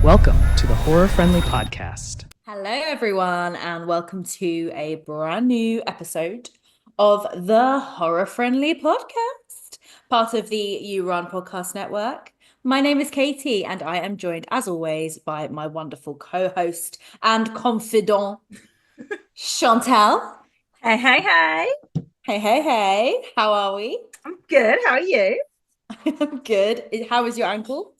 Welcome to the Horror Friendly Podcast. Hello, everyone, and welcome to a brand new episode of the Horror Friendly Podcast, part of the You Run Podcast Network. My name is Katie, and I am joined, as always, by my wonderful co-host and confidant, Chantal. Hey, hey, hey. Hey, hey, hey. How are we? I'm good. How are you? I'm good. How is your ankle?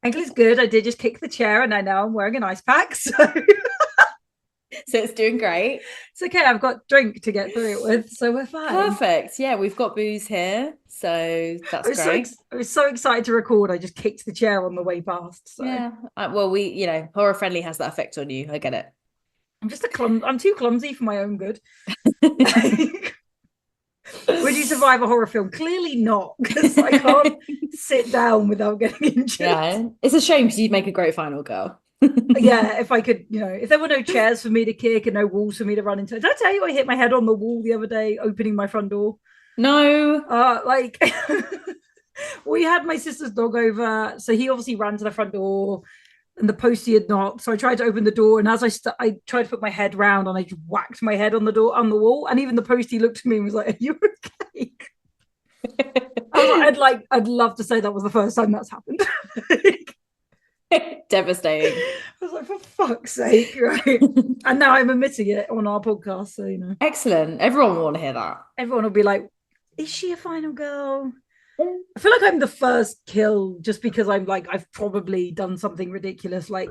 Ankle is good. I did just kick the chair and I know I'm wearing an ice pack. So So it's doing great. it's okay. I've got drink to get through it with. So we're fine. Perfect. Yeah, we've got booze here. So that's great. I was so excited to record. I just kicked the chair on the way past. So Yeah. Well, Horror Friendly has that effect on you. I get it. I'm too clumsy for my own good. Would you survive a horror film? Clearly not, because I can't sit down without getting injured. Yeah. It's a shame because you'd make a great final girl. Yeah, if I could, if there were no chairs for me to kick and no walls for me to run into. Did I tell you I hit my head on the wall the other day opening my front door? No. We had my sister's dog over, so he obviously ran to the front door and the postie had knocked, so I tried to open the door, and as I tried to put my head round and I just whacked my head on the door on the wall, and even the postie looked at me and was like, "Are you okay?" I'd love to say that was the first time that's happened. Devastating. I was like, for fuck's sake, right? And now I'm admitting it on our podcast, so Excellent. Everyone will want to hear that. everyone will be like, "Is she a final girl?" I feel like I'm the first kill just because I've probably done something ridiculous, like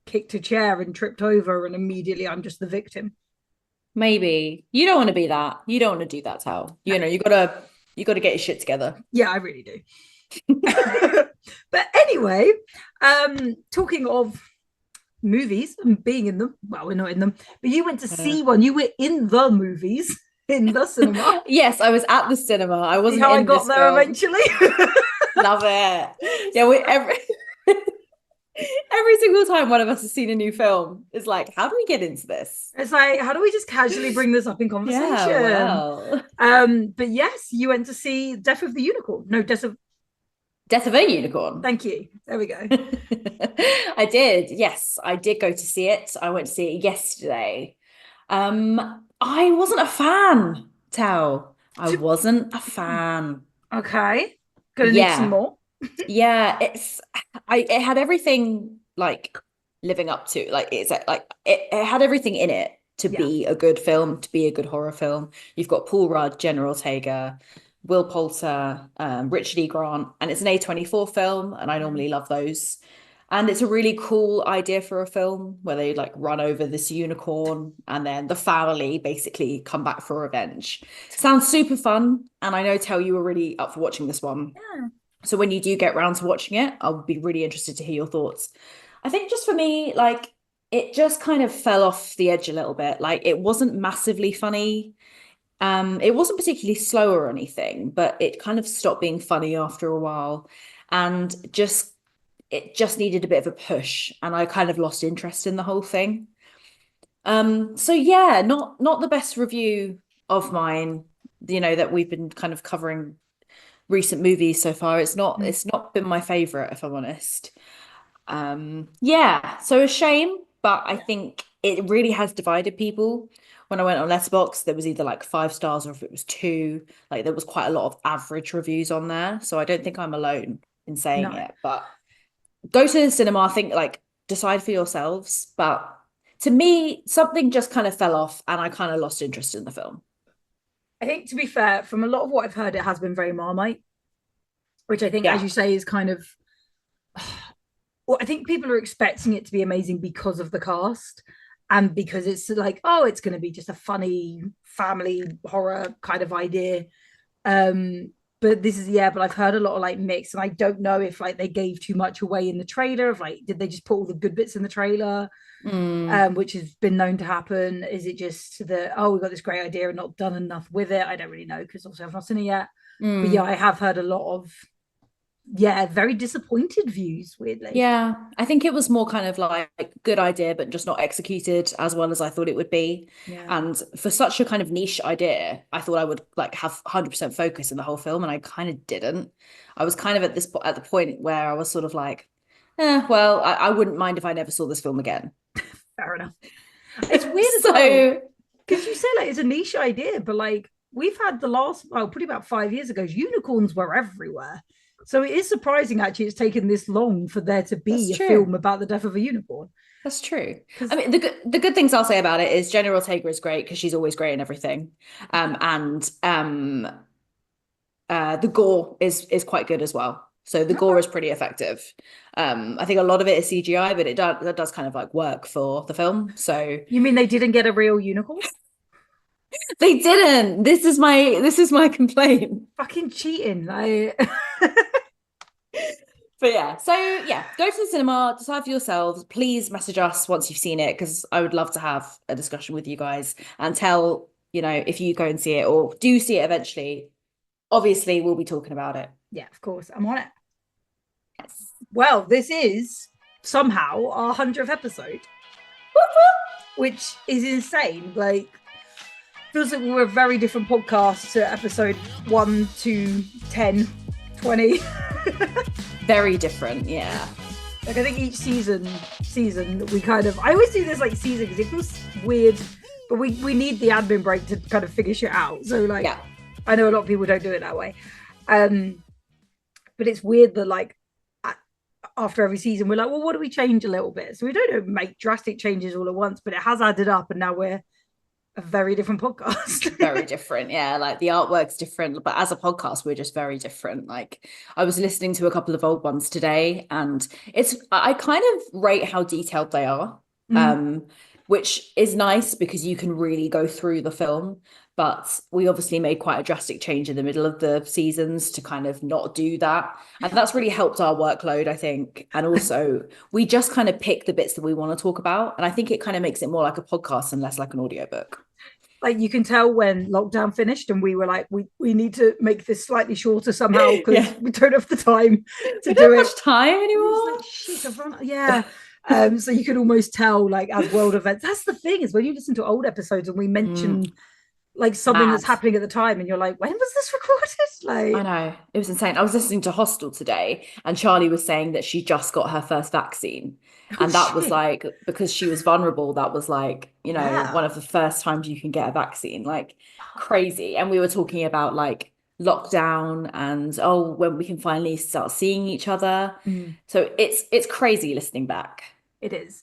kicked a chair and tripped over, and immediately I'm just the victim. Maybe. You don't want to be that. You don't want to do that, Tal. You gotta get your shit together. Yeah, I really do. But anyway, talking of movies and being in them, well, we're not in them, but you went to see one. You were in the movies. In the cinema. Yes, I was at the cinema. I wasn't. How in I got there film. eventually. Love it. Yeah, every single time one of us has seen a new film, it's like, how do we get into this? It's like, how do we just casually bring this up in conversation? Yeah, well. But yes, you went to see Death of the Unicorn. No, Death of a Unicorn. Thank you. There we go. I did. Yes, I did go to see it. I went to see it yesterday. I wasn't a fan, Tao. I wasn't a fan. Okay. Gonna need some more. Yeah, it had everything like living up to, like it had everything in it to be a good film, to be a good horror film. You've got Paul Rudd, Jenna Ortega, Will Poulter, Richard E. Grant, and it's an A24 film, and I normally love those. And it's a really cool idea for a film where they like run over this unicorn and then the family basically come back for revenge. Sounds super fun. And I know, Tel, you were really up for watching this one. Yeah. So when you do get round to watching it, I'll be really interested to hear your thoughts. I think just for me, like, it just kind of fell off the edge a little bit. Like, it wasn't massively funny. It wasn't particularly slow or anything, but it kind of stopped being funny after a while. And it just needed a bit of a push, and I kind of lost interest in the whole thing. So yeah, not the best review of mine, that we've been kind of covering recent movies so far. It's not been my favorite, if I'm honest. Yeah, so a shame, but I think it really has divided people. When I went on Letterboxd, there was either like 5 stars or if it was 2. Like there was quite a lot of average reviews on there, so I don't think I'm alone in saying it, but go to the cinema. I think, like, decide for yourselves, but to me something just kind of fell off and I kind of lost interest in the film. I think, to be fair, from a lot of what I've heard, it has been very Marmite, which I think, as you say, is kind of well, I think people are expecting it to be amazing because of the cast and because it's like, oh, it's going to be just a funny family horror kind of idea. But I've heard a lot of like mixed, and I don't know if like they gave too much away in the trailer. Of like, did they just put all the good bits in the trailer, which has been known to happen? Is it just that, oh, we got this great idea and not done enough with it? I don't really know, because also I've not seen it yet. But yeah, I have heard a lot of very disappointed views, weirdly. Yeah, I think it was more kind of like good idea, but just not executed as well as I thought it would be. Yeah. And for such a kind of niche idea, I thought I would like have 100% focus in the whole film, and I kind of didn't. I was kind of at the point where I was sort of like, Well, I wouldn't mind if I never saw this film again. Fair enough. It's weird as So well, because you say like it's a niche idea, but like we've had the last, well, probably about 5 years ago, unicorns were everywhere. So it is surprising actually it's taken this long for there to be That's a true. film about the death of a unicorn. That's true. 'Cause- I mean, the good things I'll say about it is Jenny Ortega is great because she's always great in everything. And the gore is quite good as well. So the gore is pretty effective. I think a lot of it is CGI, but that does kind of like work for the film. So You mean they didn't get a real unicorn? they didn't. This is my complaint. Fucking cheating. Like But yeah, so yeah, go to the cinema, decide for yourselves. Please message us once you've seen it, because I would love to have a discussion with you guys and tell, if you go and see it or do see it eventually. Obviously, we'll be talking about it. yeah, of course, I'm on it. Yes. Well, this is somehow our 100th episode, which is insane. Like, feels like we're a very different podcast to episode 1 to 10, 20. Very different, yeah. Like, I think each season we kind of, I always do this like season because it feels weird, but we need the admin break to kind of figure shit out. So like, yeah. I know a lot of people don't do it that way, but it's weird that like after every season we're like, well, what do we change a little bit? So we don't make drastic changes all at once, but it has added up, and now we're a very different podcast. Very different, yeah. Like the artwork's different, but as a podcast we're just very different. Like I was listening to a couple of old ones today, and I kind of rate how detailed they are, which is nice because you can really go through the film. But we obviously made quite a drastic change in the middle of the seasons to kind of not do that, and that's really helped our workload, I think. And also we just kind of pick the bits that we want to talk about, and I think it kind of makes it more like a podcast and less like an audiobook. Like you can tell when lockdown finished and we were like, we need to make this slightly shorter somehow because we don't have the time to do it. Much time anymore. Like, shit, I've run. Yeah. So you can almost tell, like, as world events. That's the thing, is when you listen to old episodes and we mention like something that's happening at the time, and you're like, when was this recorded? Like, I know, it was insane. I was listening to Hostel today, and Charlie was saying that she just got her first vaccine, and that was like, because she was vulnerable, that was like, one of the first times you can get a vaccine. Like crazy. And we were talking about like lockdown and when we can finally start seeing each other. So it's crazy listening back. It is.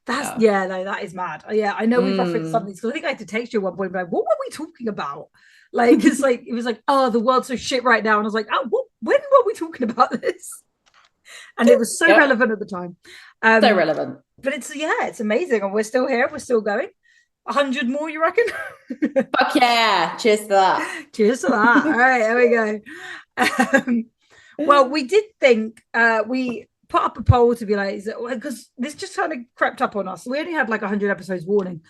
That's no, that is mad. Yeah, I know we've referenced something, because I think I had to text you at one point, like, what were we talking about? Like, it's like, it was like, oh, the world's so shit right now, and I was like, oh, when were we talking about this? And it was so relevant at the time. So relevant. But it's amazing, and we're still here, we're still going. 100 more, you reckon? Fuck yeah! Cheers to that. Cheers to that. All right, there we go. Well, we did think we put up a poll to be like, because this just kind of crept up on us. We only had like 100 episodes warning,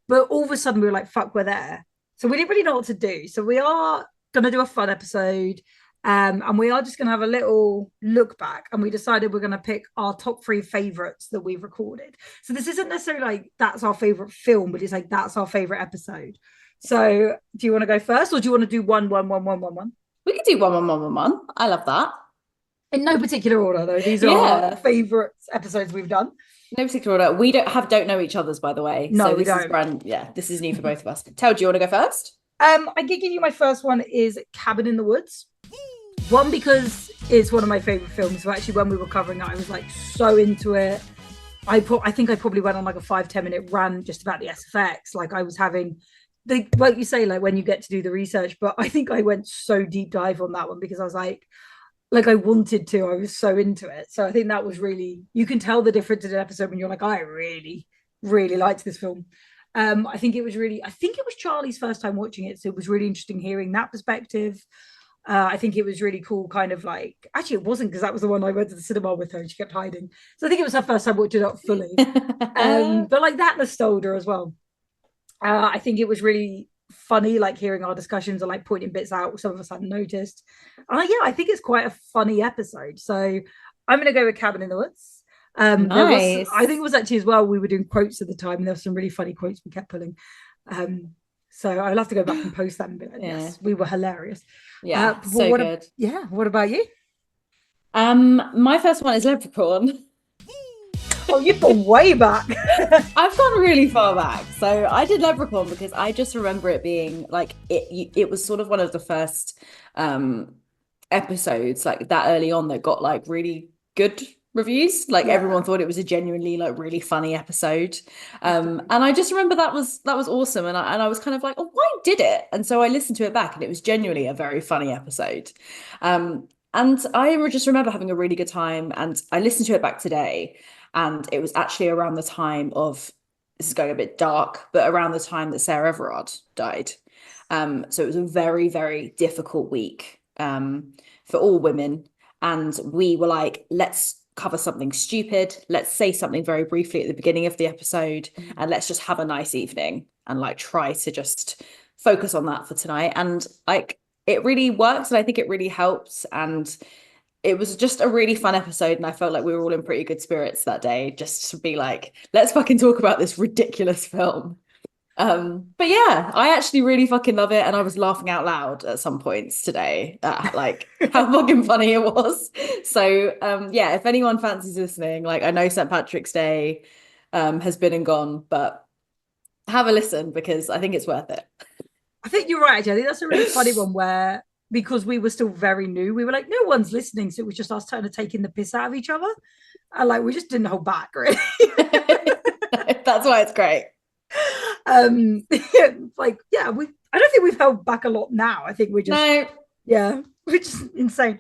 but all of a sudden we were like, fuck, we're there. So we didn't really know what to do. So we are going to do a fun episode, and we are just going to have a little look back, and we decided we're going to pick our top 3 favorites that we've recorded. So this isn't necessarily like that's our favorite film, but it's like that's our favorite episode. So do you want to go first, or do you want to do 1 1 1 1 1 1? We could do 1 1 1 1 1. I love that. In no particular order, though. These are our favorite episodes we've done. No particular order. We don't know each other's, by the way. No, so we don't. This is new for both of us. Tel, do you want to go first? I can give you my first one is Cabin in the Woods. One, because it's one of my favorite films. So actually, when we were covering it, I was like so into it. I think I probably went on like a 5-10 minute rant just about the SFX. Like I was having like you say, like when you get to do the research, but I think I went so deep dive on that one because I was like I wanted to. I was so into it. So I think that was really, you can tell the difference in an episode when you're like, I really, really liked this film. I think it was Charlie's first time watching it, so it was really interesting hearing that perspective. I think it was really cool, kind of like, actually it wasn't, because that was the one I went to the cinema with her and she kept hiding. So I think it was her first time watching it fully. But like that nostalgia as well. I think it was really funny, like hearing our discussions and like pointing bits out some of us hadn't noticed. I think it's quite a funny episode. So I'm going to go with Cabin in the Woods. Nice. I think it was actually as well, we were doing quotes at the time and there were some really funny quotes we kept pulling. So I'll have to go back and post them and be like, yes, we were hilarious. Yeah, so good. What about you? My first one is Leprechaun. Oh, you've gone way back. I've gone really far back. So I did Leprechaun because I just remember it being like it was sort of one of the first episodes like that early on that got like really good reviews. Like everyone thought it was a genuinely like really funny episode. And I just remember that was awesome. And I was kind of like, oh, why did it? And so I listened to it back and it was genuinely a very funny episode. And I just remember having a really good time. And I listened to it back today. And it was actually around the time of, this is going a bit dark, but around the time that Sarah Everard died. So it was a very, very difficult week for all women. And we were like, let's cover something stupid. Let's say something very briefly at the beginning of the episode, and let's just have a nice evening and like try to just focus on that for tonight. And like it really works, and I think it really helps. And it was just a really fun episode, and I felt like we were all in pretty good spirits that day, just to be like, let's fucking talk about this ridiculous film. But yeah, I actually really fucking love it, and I was laughing out loud at some points today at like how fucking funny it was. So yeah, if anyone fancies listening, like I know St. Patrick's Day has been and gone, but have a listen because I think it's worth it. I think you're right, actually. I think that's a really funny one where, because we were still very new, we were like, no one's listening, so it was just us trying to taking the piss out of each other, and like we just didn't hold back, really. That's why it's great. Like yeah, I don't think we've held back a lot now. I think we're just which is insane.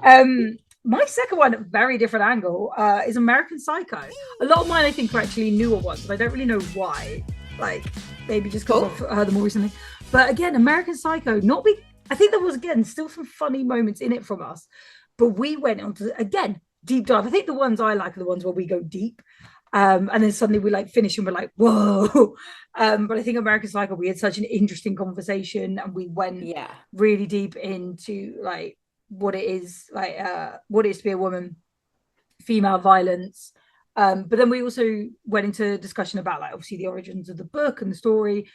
My second one, very different angle, is American Psycho. A lot of mine I think are actually newer ones, but I don't really know why. Like maybe just because I've heard them more recently. But again, American Psycho, I think there was again still some funny moments in it from us, but we went on to again deep dive. I think the ones I like are the ones where we go deep. And then suddenly we like finish and we're like, whoa. But I think American Psycho, we had such an interesting conversation, and we went really deep into like what it is to be a woman, female violence. But then we also went into discussion about like obviously the origins of the book and the story,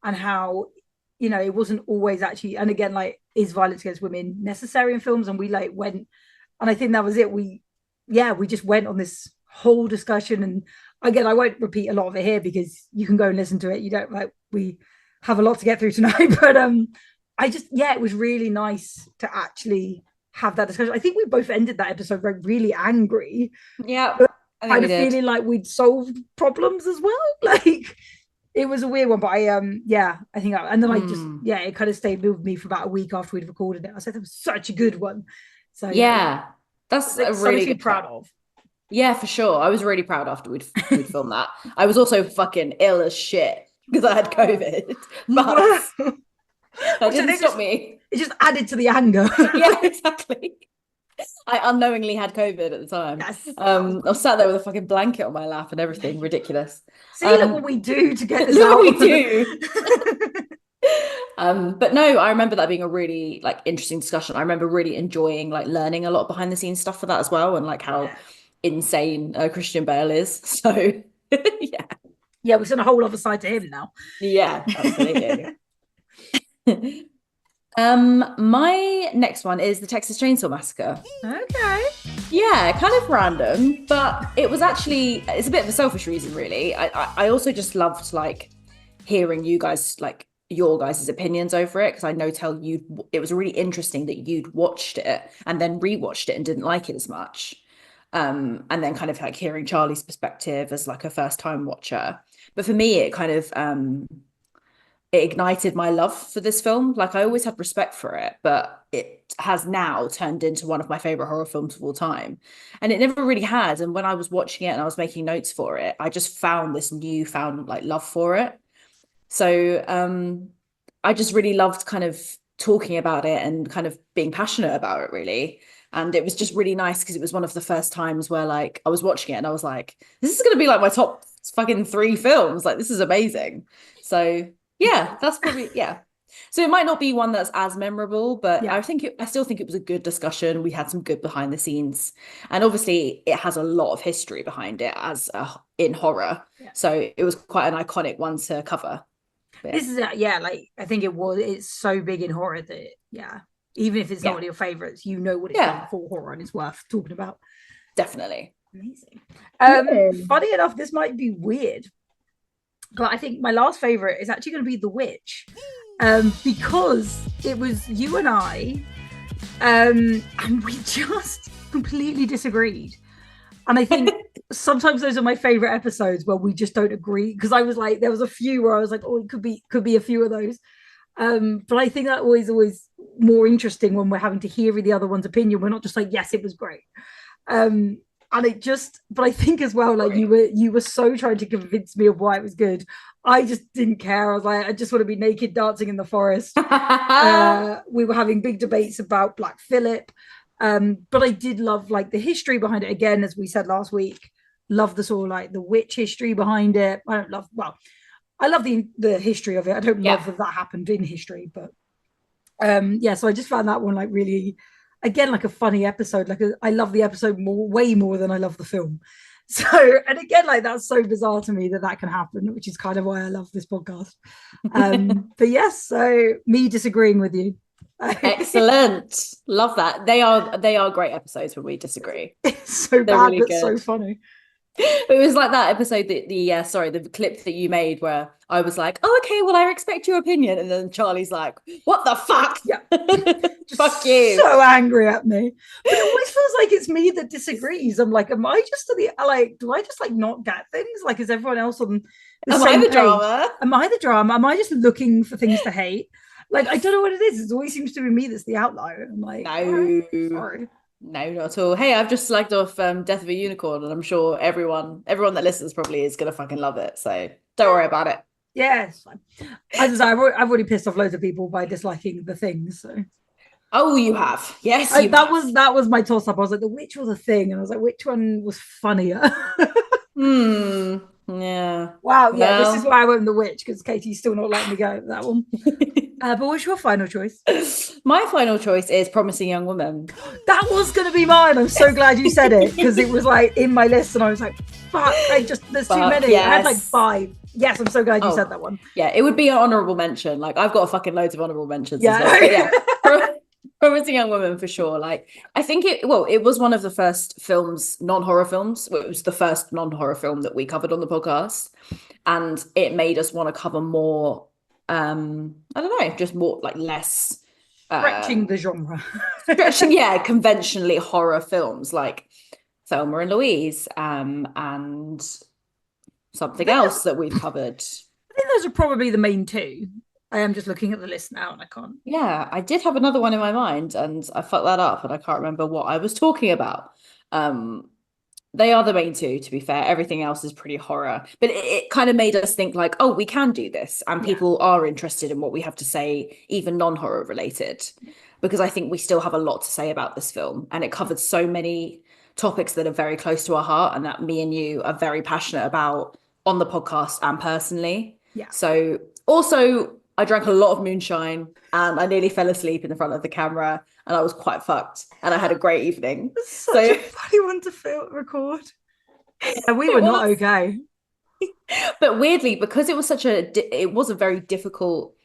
and how, you know, it wasn't always actually, and again, like, is violence against women necessary in films? And we like went, and I think that was it. We just went on this whole discussion, and again I won't repeat a lot of it here because you can go and listen to it. You don't like, we have a lot to get through tonight. But I just it was really nice to actually have that discussion. I think we both ended that episode like really angry, kind of feeling like we'd solved problems as well. Like it was a weird one, but I think and then I just it kind of stayed with me for about a week after we'd recorded it. I said that was such a good one. So that's a really good proud of. Yeah, for sure. I was really proud after we'd filmed that. I was also fucking ill as shit because I had COVID, but that didn't stop me. It just added to the anger. Yeah, exactly. I unknowingly had COVID at the time. Yes. I was sat there with a fucking blanket on my lap and everything. Ridiculous. See, look what we do to get this out. Look what we do. But no, I remember that being a really like interesting discussion. I remember really enjoying like learning a lot of behind the scenes stuff for that as well, and like how insane Christian Bale is. So we're on a whole other side to him now. Absolutely. My next one is the Texas Chainsaw Massacre. Okay. Kind of random, but it was actually, it's a bit of a selfish reason really. I also just loved like hearing you guys, like your guys' opinions over it, because I know it was really interesting that you'd watched it and then rewatched it and didn't like it as much. And then kind of like hearing Charlie's perspective as like a first time watcher. But for me, it kind of it ignited my love for this film. Like I always had respect for it, but it has now turned into one of my favorite horror films of all time. And it never really had. And when I was watching it and I was making notes for it, I just found this newfound like love for it. So I just really loved kind of talking about it and kind of being passionate about it really. And it was just really nice because it was one of the first times where like I was watching it and I was like, this is going to be like my top fucking 3 films. Like, this is amazing. So that's probably, So it might not be one that's as memorable, but I still think it was a good discussion. We had some good behind the scenes, and obviously it has a lot of history behind it in horror. So it was quite an iconic one to cover. But this is like I think it's so big in horror that even if it's not one of your favorites, you know what it's done for horror and it's worth talking about. Definitely. Amazing. Yeah. Funny enough, this might be weird, but I think my last favorite is actually going to be The Witch, because it was you and I, and we just completely disagreed. And I think sometimes those are my favorite episodes where we just don't agree, because I was like, there was a few where I was like, oh, it could be a few of those. But I think that always more interesting when we're having to hear the other one's opinion. We're not just like, yes, it was great. And it just, but I think as well, like you were so trying to convince me of why it was good. I just didn't care. I was like, I just want to be naked dancing in the forest. We were having big debates about Black Phillip. But I did love like the history behind it. Again, as we said last week, love the sort of like the witch history behind it. I love the history of it. I don't love that happened in history, but so I just found that one like really, again, like a funny episode. I love the episode way more than I love the film. So, and again, like that's so bizarre to me that can happen, which is kind of why I love this podcast. But yes, so me disagreeing with you. Excellent. Love that. They are great episodes when we disagree. It's so They're bad, really but good. So funny. It was like that episode that the clip that you made where I was like, oh, okay, well, I respect your opinion. And then Charlie's like, what the fuck? Yeah. Fuck you. So angry at me. But it always feels like it's me that disagrees. I'm like, am I just do I just like not get things? Like, is everyone else on the same page? Drama? Am I the drama? Am I just looking for things to hate? Like, I don't know what it is. It always seems to be me that's the outlier. I'm like, no. Oh, sorry. No, not at all. Hey, I've just slagged off Death of a Unicorn, and I'm sure everyone that listens probably is gonna fucking love it. So don't worry about it. Yeah, it's fine. I've already pissed off loads of people by disliking the things. So. Oh, you have? Yes, that was my toss up. I was like, the witch was a thing, and I was like, which one was funnier? Yeah. Wow. Yeah. This is why I went with the witch, because Katie's still not letting me go with that one. But what's your final choice? My final choice is Promising Young Woman. That was going to be mine. I'm so glad you said it, because it was like in my list and I was like, fuck, there's too many. Yes. I had like 5. Yes, I'm so glad you said that one. Yeah, it would be an honourable mention. Like, I've got fucking loads of honourable mentions as well. But yeah. Promising Young Woman for sure. Like, I think it was one of the first films, non-horror films. It was the first non-horror film that we covered on the podcast. And it made us want to cover more, I don't know, just more like less stretching the genre. Conventionally horror films like Thelma and Louise, and something else that we've covered. I think those are probably the main 2. I am just looking at the list now and I can't. Yeah, I did have another one in my mind and I fucked that up and I can't remember what I was talking about. They are the main 2, to be fair. Everything else is pretty horror. But it kind of made us think like, oh, we can do this. And people are interested in what we have to say, even non-horror related. Because I think we still have a lot to say about this film. And it covered so many topics that are very close to our heart and that me and you are very passionate about on the podcast and personally. Yeah. So also, I drank a lot of moonshine and I nearly fell asleep in the front of the camera and I was quite fucked and I had a great evening. Such a funny one to record. And we were not okay. But weirdly, because it was it was a very difficult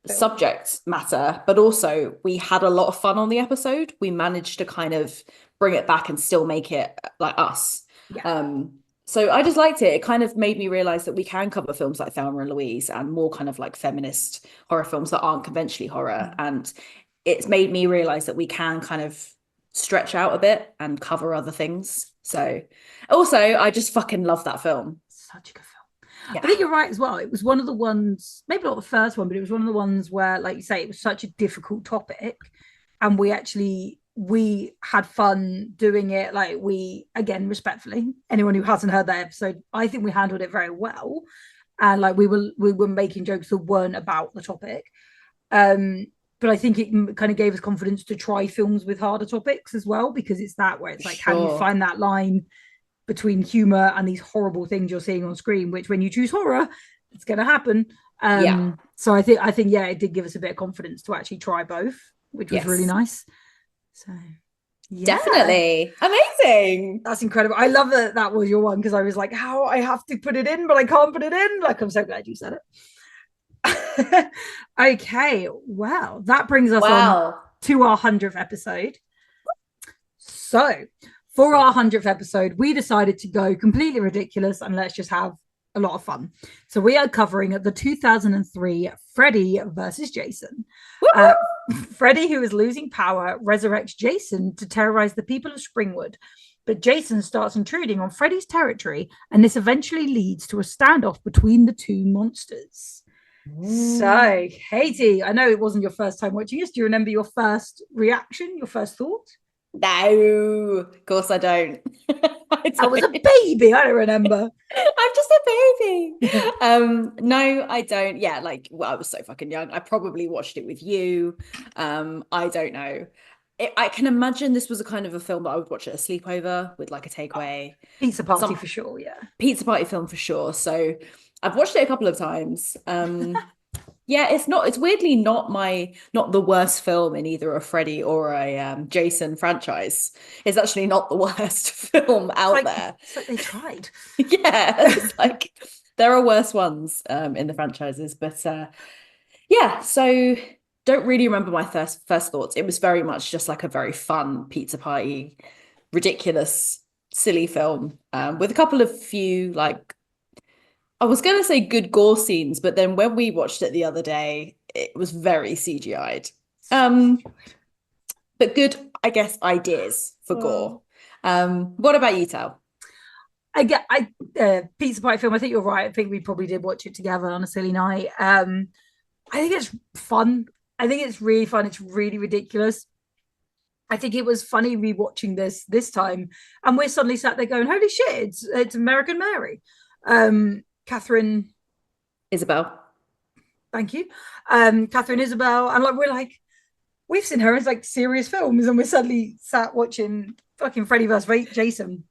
subject matter, but also we had a lot of fun on the episode. We managed to kind of bring it back and still make it like us. Yeah. So I just liked it. It kind of made me realize that we can cover films like Thelma and Louise and more kind of like feminist horror films that aren't conventionally horror. And it's made me realize that we can kind of stretch out a bit and cover other things. So also, I just fucking love that film. Such a good film. Yeah. I think you're right as well. It was one of the ones, maybe not the first one, but it was one of the ones where, like you say, it was such a difficult topic. And we had fun doing it. Like, we, again, respectfully, anyone who hasn't heard that episode, I think we handled it very well. And like we were making jokes that weren't about the topic. But I think it kind of gave us confidence to try films with harder topics as well, because it's that where it's like, how do you find that line between humor and these horrible things you're seeing on screen, which when you choose horror, it's going to happen. So I think, it did give us a bit of confidence to actually try both, which was really nice. So definitely amazing. That's incredible. I love that was your one, because I was like, how I have to put it in, but I can't put it in. Like, I'm so glad you said it. Okay, well, that brings us on to our 100th episode. So for our 100th episode, we decided to go completely ridiculous and let's just have a lot of fun. So we are covering the 2003 Freddy versus Jason. Freddy, who is losing power, resurrects Jason to terrorize the people of Springwood. But Jason starts intruding on Freddy's territory, and this eventually leads to a standoff between the two monsters. So, Katie, I know it wasn't your first time watching this. Do you remember your first reaction, your first thought? No, of course I don't. I was a baby. I don't remember. I'm just a baby. No, I don't. Yeah, like, well, I was so fucking young. I probably watched it with you. I don't know. I can imagine this was a kind of a film that I would watch at a sleepover with like a takeaway. Pizza party for sure, yeah. Pizza party film for sure. So I've watched it a couple of times. Yeah, it's weirdly not the worst film in either a Freddy or a Jason franchise. It's actually not the worst film out there. It's like they tried. Yeah, it's like there are worse ones in the franchises, but yeah, so don't really remember my first thoughts. It was very much just like a very fun pizza party, ridiculous, silly film with a couple of few like, I was going to say good gore scenes, but then when we watched it the other day, it was very CGI'd. But good, I guess, ideas for gore. What about you, Tal? Pizza Party film, I think you're right. I think we probably did watch it together on a silly night. I think it's fun. I think it's really fun. It's really ridiculous. I think it was funny rewatching this time. And we're suddenly sat there going, holy shit, it's American Mary. Catherine Isabel. Thank you. Catherine Isabel. And like we've seen her as like serious films, and we're suddenly sat watching fucking Freddy vs. Jason.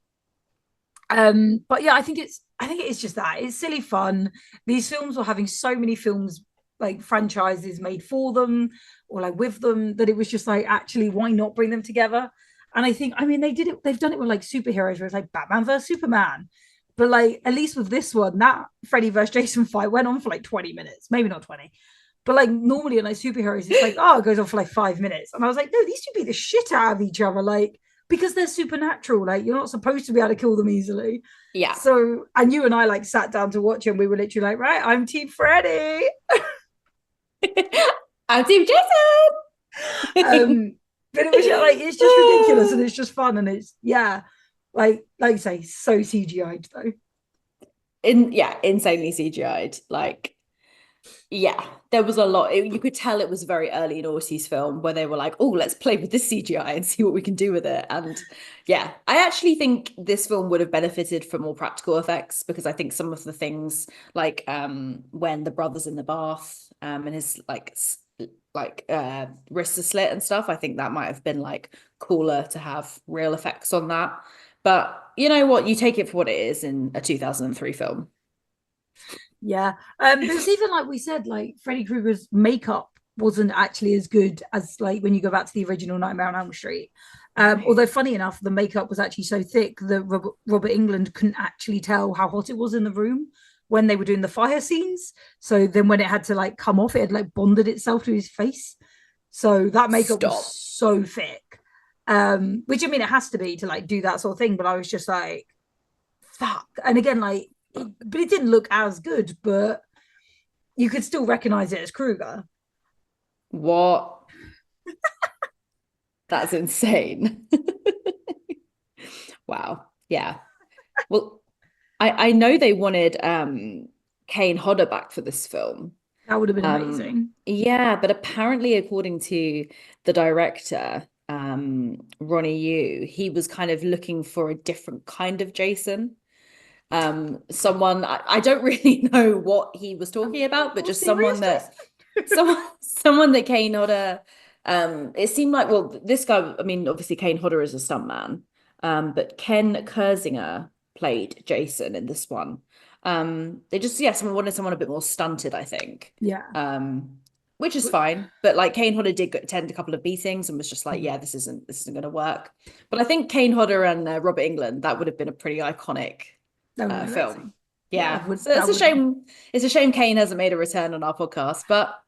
But yeah, I think it is just that. It's silly fun. These films were having so many films like franchises made for them or like with them that it was just like, actually, why not bring them together? And I think, I mean, they've done it with like superheroes where it's like Batman versus Superman. But like, at least with this one, that Freddy versus Jason fight went on for like 20 minutes, maybe not 20. But like normally in like superheroes, it's like, oh, it goes on for like 5 minutes. And I was like, no, these should beat the shit out of each other. Like, because they're supernatural. Like, you're not supposed to be able to kill them easily. Yeah. So, and you and I like sat down to watch it and we were literally like, right, I'm Team Freddy. I'm Team Jason. But it was like, it's just ridiculous and it's just fun. And it's, yeah, like you say, so CGI'd though. Insanely CGI'd. Like, yeah, there was a lot. You could tell it was a very early noughties film where they were like, oh, let's play with this CGI and see what we can do with it. And yeah, I actually think this film would have benefited from more practical effects, because I think some of the things like when the brother's in the bath and his wrists are slit and stuff, I think that might have been like cooler to have real effects on that. But you know what? You take it for what it is in a 2003 film. Yeah. But it's even like we said, like Freddy Krueger's makeup wasn't actually as good as like when you go back to the original Nightmare on Elm Street. Although funny enough, the makeup was actually so thick that Robert Englund couldn't actually tell how hot it was in the room when they were doing the fire scenes. So then when it had to like come off, it had like bonded itself to his face. So that makeup was so thick. Which I mean, it has to be to like do that sort of thing. But I was just like, fuck. And again, like, but it didn't look as good, but you could still recognize it as Krueger. What? That's insane. Wow. Yeah. Well, I know they wanted Kane Hodder back for this film. That would have been amazing. Yeah, but apparently, according to the director, Ronnie Yu, he was kind of looking for a different kind of Jason. Someone I don't really know what he was talking about, but just someone that Kane Hodder. It seemed like, well, this guy, I mean, obviously Kane Hodder is a stuntman, but Ken Kersinger played Jason in this one. They just, someone wanted someone a bit more stunted, I think. Yeah. Which is fine, but like Kane Hodder did attend a couple of beatings and was just like, yeah, this isn't going to work. But I think Kane Hodder and Robert Englund, that would have been a pretty iconic film. Yeah, so it's a shame. It's a shame Kane hasn't made a return on our podcast, but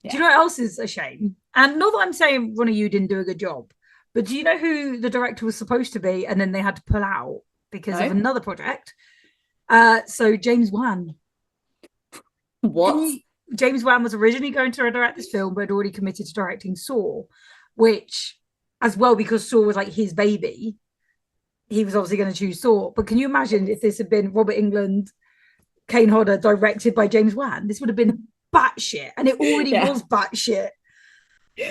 do you know what else is a shame? And not that I'm saying Ronnie Yu didn't do a good job, But do you know who the director was supposed to be, and then they had to pull out because of another project? So James Wan. What? James Wan was originally going to direct this film, but had already committed to directing Saw, which, as well, because Saw was like his baby, he was obviously going to choose Saw. But can you imagine if this had been Robert Englund, Kane Hodder, directed by James Wan? This would have been batshit, and it already was batshit.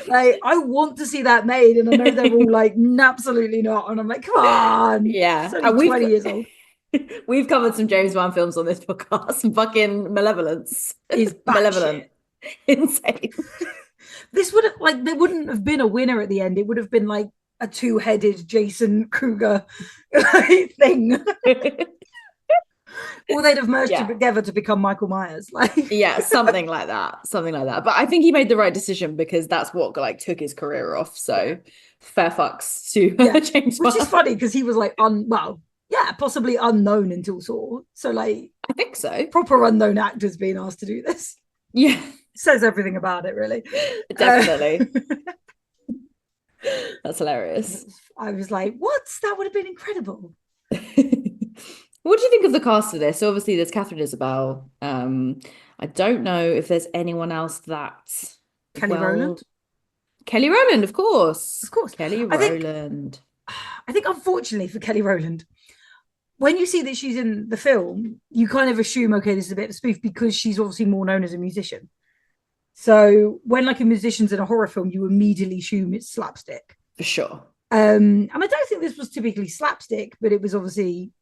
Like, I want to see that made, and I know they're all like, absolutely not. And I'm like, come on. Yeah. It's only 20 years old. We've covered some James Wan films on this podcast. Fucking Malevolence is Malevolent. Insane. This would have, like, there wouldn't have been a winner at the end. It would have been like a two-headed Jason Kruger thing. Or they'd have merged together to become Michael Myers. Yeah, something like that. But I think he made the right decision, because that's what like took his career off. So fair fucks to James Wan. Which is funny, because he was like possibly unknown until Saw. So like, I think so. Proper unknown actors being asked to do this. Yeah. Says everything about it, really. Definitely. That's hilarious. I was like, what? That would have been incredible. What do you think of the cast of this? So obviously there's Catherine Isabel. I don't know if there's anyone else that Kelly Rowland. Kelly Rowland, of course. Of course. Kelly Rowland. I think unfortunately for Kelly Rowland, when you see that she's in the film, you kind of assume, okay, this is a bit of a spoof, because she's obviously more known as a musician. So when like a musician's in a horror film, you immediately assume it's slapstick. For sure. And I don't think this was typically slapstick, but it was obviously,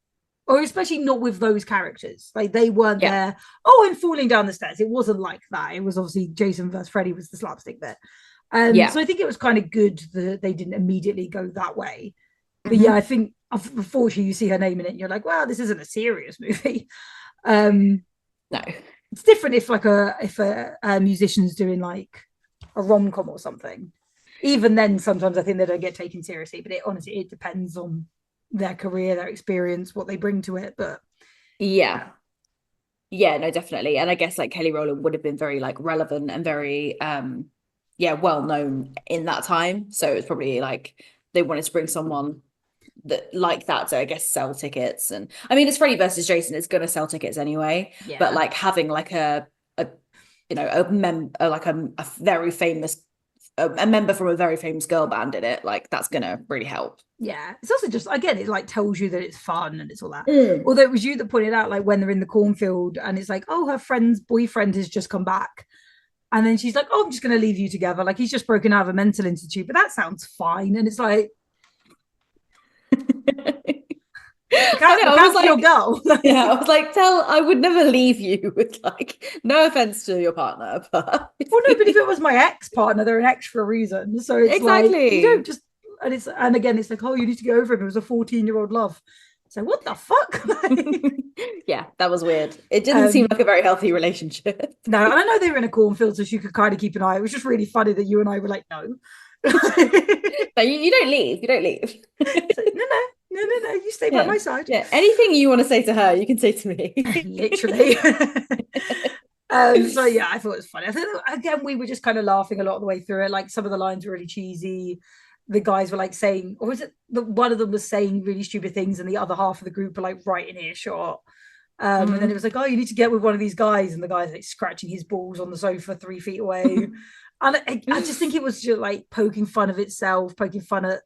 or especially not with those characters. Like, they weren't there, I'm falling down the stairs. It wasn't like that. It was obviously Jason versus Freddy was the slapstick bit. So I think it was kind of good that they didn't immediately go that way. But I think unfortunately you see her name in it and you're like, wow, this isn't a serious movie. No. It's different if a musician's doing like a rom-com or something. Even then, sometimes I think they don't get taken seriously, but it depends on their career, their experience, what they bring to it. But yeah, no, definitely. And I guess like Kelly Rowland would have been very like relevant and very well known in that time. So it's probably like they wanted to bring someone that like that to, I guess, sell tickets. And I mean, it's Freddy versus Jason, it's gonna sell tickets anyway. But like having like a very famous a member from a very famous girl band in it, like that's gonna really help. Yeah, it's also just, again, it like tells you that it's fun and it's all that. Although it was you that pointed out, like, when they're in the cornfield and it's like, oh, her friend's boyfriend has just come back, and then she's like, oh, I'm just gonna leave you together, like he's just broken out of a mental institute, but that sounds fine. And it's like, I was like, your girl. I was like, I would never leave you with, like, no offense to your partner, but well, no, but if it was my ex-partner, they're an ex for a reason. So it's exactly like, you don't just, and again, it's like, oh, you need to get over him. It was a 14-year-old love. So what the fuck? Yeah, that was weird. It didn't seem like a very healthy relationship. No, and I know they were in a cornfield, so she could kind of keep an eye. It was just really funny that you and I were like, no. No, you don't leave. You don't leave. So, no, you stay by my side. Yeah, anything you want to say to her, you can say to me. Literally. So yeah, I thought it was funny. I think, again, we were just kind of laughing a lot of the way through it. Like, some of the lines were really cheesy. The guys were like saying, or was it that one of them was saying really stupid things and the other half of the group were like right in earshot. And then it was like, oh, you need to get with one of these guys, and the guy's like scratching his balls on the sofa 3 feet away. And I just think it was just like poking fun of itself, poking fun at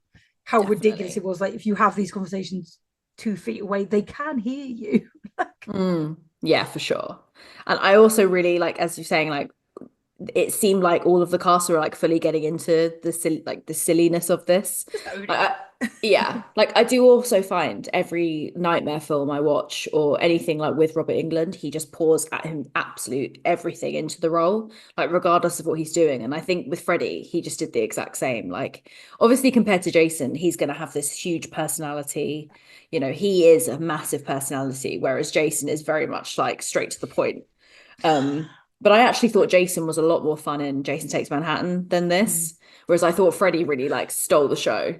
how ridiculous it was. Like, if you have these conversations 2 feet away, they can hear you. Yeah, for sure. And I also really, like, as you're saying, like, it seemed like all of the cast were like fully getting into the silliness of this. Yeah, like, I do also find every nightmare film I watch or anything like with Robert Englund, he just pours at him absolute everything into the role, like regardless of what he's doing. And I think with Freddy, he just did the exact same. Like, obviously compared to Jason, he's going to have this huge personality. You know, he is a massive personality, whereas Jason is very much like straight to the point. But I actually thought Jason was a lot more fun in Jason Takes Manhattan than this, whereas I thought Freddy really like stole the show.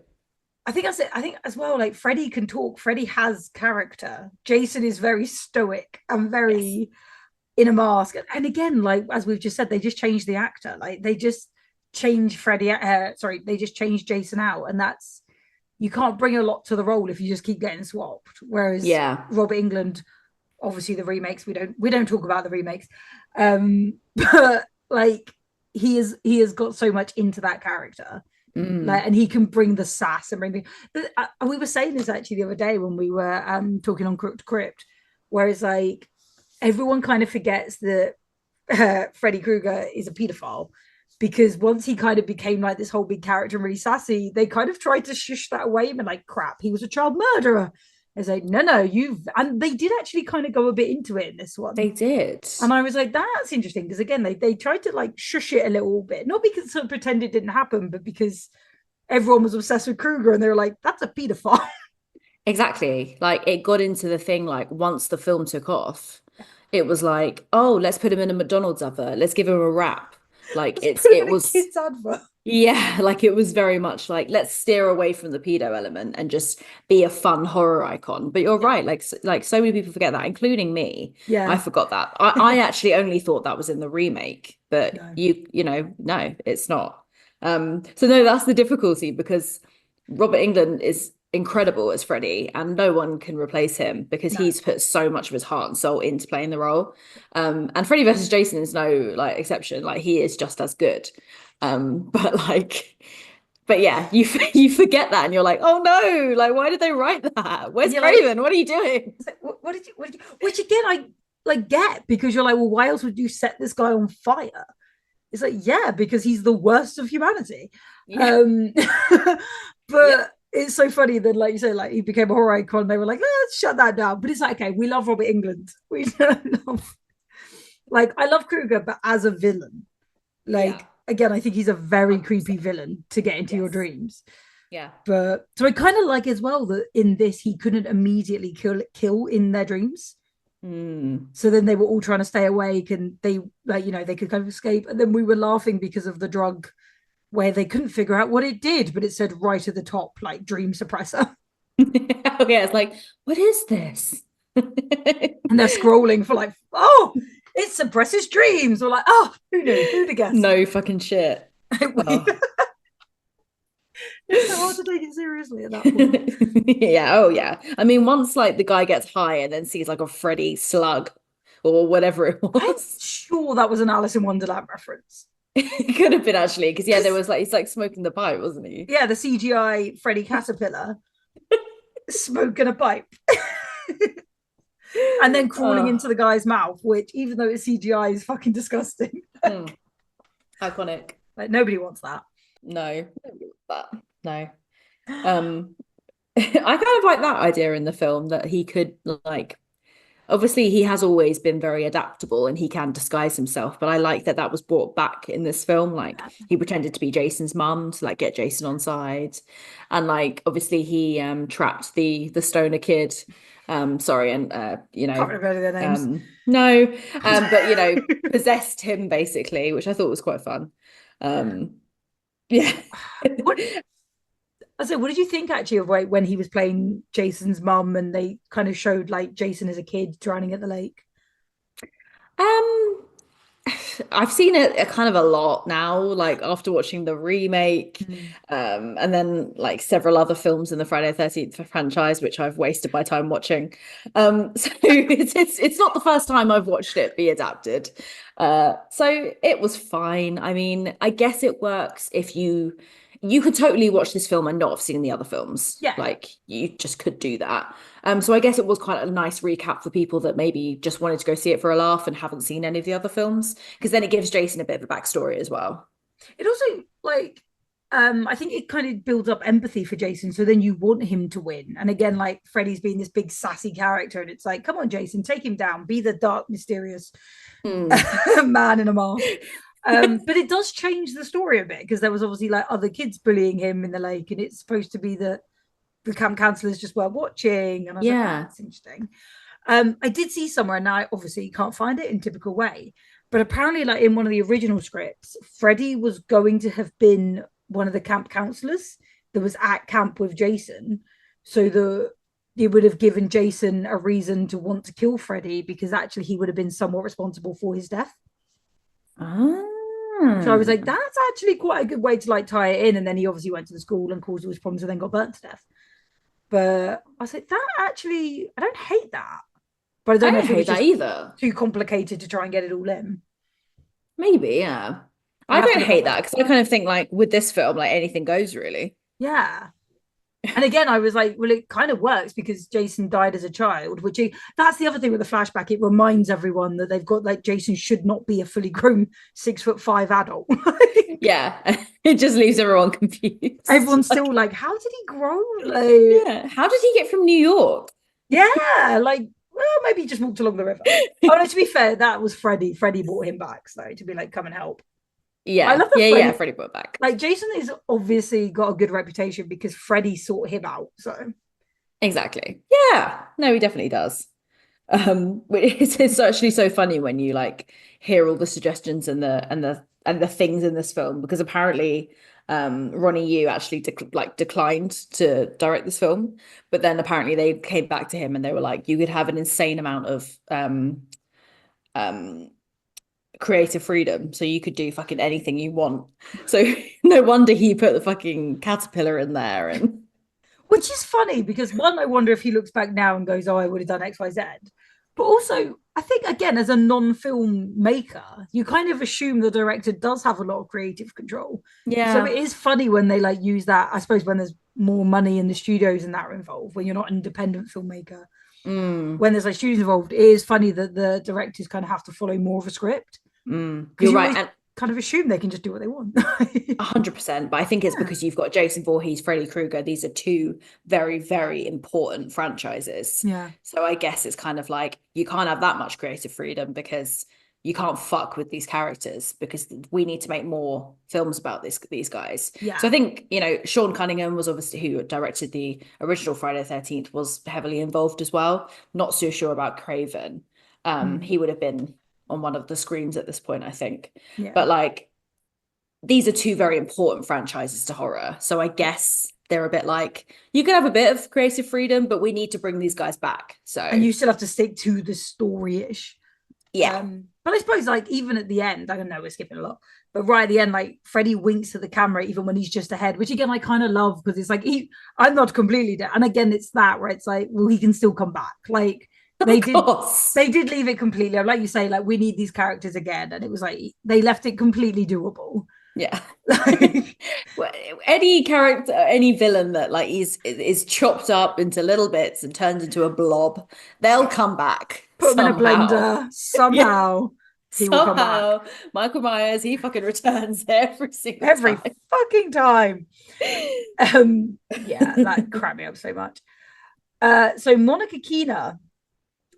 I think that's it. I think as well, like, Freddy can talk. Freddy has character. Jason is very stoic and very in a mask. And again, like, as we've just said, they just changed the actor. Like, they just change they just changed Jason out, and that's, you can't bring a lot to the role if you just keep getting swapped. Whereas Robert Englund, obviously the remakes, we don't talk about the remakes, but like he has got so much into that character, like, and he can bring the sass and bring the. We were saying this actually the other day when we were talking on Crypt to Crypt, whereas like everyone kind of forgets that Freddy Krueger is a pedophile, because once he kind of became like this whole big character and really sassy, they kind of tried to shush that away and like, crap, he was a child murderer. It's like, no, and they did actually kind of go a bit into it in this one. They did. And I was like, that's interesting, because again, they tried to like shush it a little bit, not because sort of pretend it didn't happen, but because everyone was obsessed with Krueger and they were like, that's a pedophile. Exactly. Like it got into the thing, like once the film took off, it was like, oh, let's put him in a McDonald's advert. Let's give him a rap. Like it was kids advert. Yeah, like it was very much like, let's steer away from the pedo element and just be a fun horror icon. But you're right, like so many people forget that, including me. Yeah, I forgot that. I actually only thought that was in the remake, but no. No, it's not. So no, that's the difficulty, because Robert Englund is incredible as Freddy, and no one can replace him, because he's put so much of his heart and soul into playing the role. And Freddy versus Jason is no like exception. Like he is just as good. But yeah, you forget that, and you're like, oh no, like why did they write that? Where's Craven? Like, what are you doing? Like, what did you? Which again, I like get, because you're like, well, why else would you set this guy on fire? It's like, yeah, because he's the worst of humanity. Yeah. But it's so funny that, like you say, like he became a horror icon. They were like, let's shut that down. But it's like, okay, we love Robert Englund. We don't love, like, I love Krueger, but as a villain, like again, I think he's a very 100%. Creepy villain to get into your dreams. Yeah. But so I kind of like as well that in this he couldn't immediately kill in their dreams. So then they were all trying to stay awake, and they they could kind of escape. And then we were laughing because of the drug, where they couldn't figure out what it did, but it said right at the top, like dream suppressor. Oh yeah, it's like, what is this? And they're scrolling for like, oh, it suppresses dreams. Or like, oh, who knew? Who'd have guessed? No fucking shit. It's so hard to take it seriously at that point. Yeah. I mean, once like the guy gets high and then sees like a Freddy slug or whatever it was. I'm sure that was an Alice in Wonderland reference. It could have been, actually, because there was like, he's like smoking the pipe, wasn't he? Yeah, the CGI Freddy caterpillar smoking a pipe. And then crawling into the guy's mouth, which, even though it's CGI, is fucking disgusting. Iconic. Like, nobody wants that. No. I kind of like that idea in the film, that he could, like, obviously he has always been very adaptable and he can disguise himself, but I like that was brought back in this film. Like he pretended to be Jason's mum to like get Jason on side, and like obviously he trapped the stoner kid. Sorry, and can't remember their names. No, but possessed him basically, which I thought was quite fun. Yeah. What did you think actually of like when he was playing Jason's mum and they kind of showed like Jason as a kid drowning at the lake? I've seen it kind of a lot now, like after watching the remake, and then like several other films in the Friday the 13th franchise, which I've wasted my time watching. So it's not the first time I've watched it be adapted. So it was fine. I mean, I guess it works if you could totally watch this film and not have seen the other films. Yeah. Like you just could do that. So I guess it was quite a nice recap for people that maybe just wanted to go see it for a laugh and haven't seen any of the other films, because then it gives Jason a bit of a backstory as well. It also, like, I think it kind of builds up empathy for Jason, so then you want him to win. And again, like Freddy's being this big sassy character, and it's like, come on, Jason, take him down, be the dark, mysterious man in a mask. But it does change the story a bit, because there was obviously like other kids bullying him in the lake, and it's supposed to be that the camp counselors just were watching. And I was like, oh, that's interesting. I did see somewhere, and now I obviously can't find it in typical way, but apparently like in one of the original scripts, Freddy was going to have been one of the camp counselors that was at camp with Jason, so it would have given Jason a reason to want to kill Freddy, because actually he would have been somewhat responsible for his death. So I was like, that's actually quite a good way to like tie it in. And then he obviously went to the school and caused all his problems and then got burnt to death. But I was like, that actually, I don't hate that. But I don't know if it was that either. too complicated to try and get it all in. Maybe, yeah. I don't hate that because I kind of think like with this film, like anything goes really. Yeah. And again, I was like, well, it kind of works because Jason died as a child, that's the other thing with the flashback. It reminds everyone that they've got like Jason should not be a fully grown 6'5" adult. Yeah. It just leaves everyone confused. Everyone's still like, how did he grow? Yeah. How did he get from New York? Yeah, like, well, maybe he just walked along the river. Oh, no, to be fair, that was Freddy. Freddy brought him back, so to be like, come and help. Yeah, I love that Freddy brought back. Like Jason is obviously got a good reputation because Freddy sought him out. So exactly. Yeah. No, he definitely does. It's actually so funny when you like hear all the suggestions and the things in this film because apparently Ronnie Yu actually declined to direct this film, but then apparently they came back to him and they were like, you could have an insane amount of creative freedom, so you could do fucking anything you want. So no wonder he put the fucking caterpillar in there. And which is funny because one, I wonder if he looks back now and goes, oh, I would have done XYZ. But also, I think again, as a non-film maker, you kind of assume the director does have a lot of creative control. Yeah. So it is funny when they like use that, I suppose, when there's more money in the studios and that are involved, when you're not an independent filmmaker. When there's like studios involved, it is funny that the directors kind of have to follow more of a script. You're you right. And kind of assume they can just do what they want. 100%. But I think it's because you've got Jason Voorhees, Freddy Krueger. These are two very, very important franchises. Yeah. So I guess it's kind of like you can't have that much creative freedom because you can't fuck with these characters because we need to make more films about these guys. Yeah. So I think, Sean Cunningham was obviously who directed the original Friday the 13th was heavily involved as well. Not so sure about Craven. He would have been on one of the screens at this point, I think. Yeah. But like, these are two very important franchises to horror. So I guess they're a bit like, you can have a bit of creative freedom, but we need to bring these guys back. So and you still have to stick to the story-ish. Yeah. But I suppose like even at the end, I don't know, we're skipping a lot, but right at the end, like Freddy winks at the camera even when he's just ahead, which again I kind of love because it's like I'm not completely dead. And again, it's that where it's like, well, he can still come back. Like they did leave it completely, like you say, like we need these characters again, and it was like they left it completely doable. Yeah. Any character, any villain that like is chopped up into little bits and turned into a blob, they'll come back. Put them in a blender somehow. He will come back. Michael Myers, he fucking returns every fucking time. Yeah, that cracked me up so much. So Monica Keena,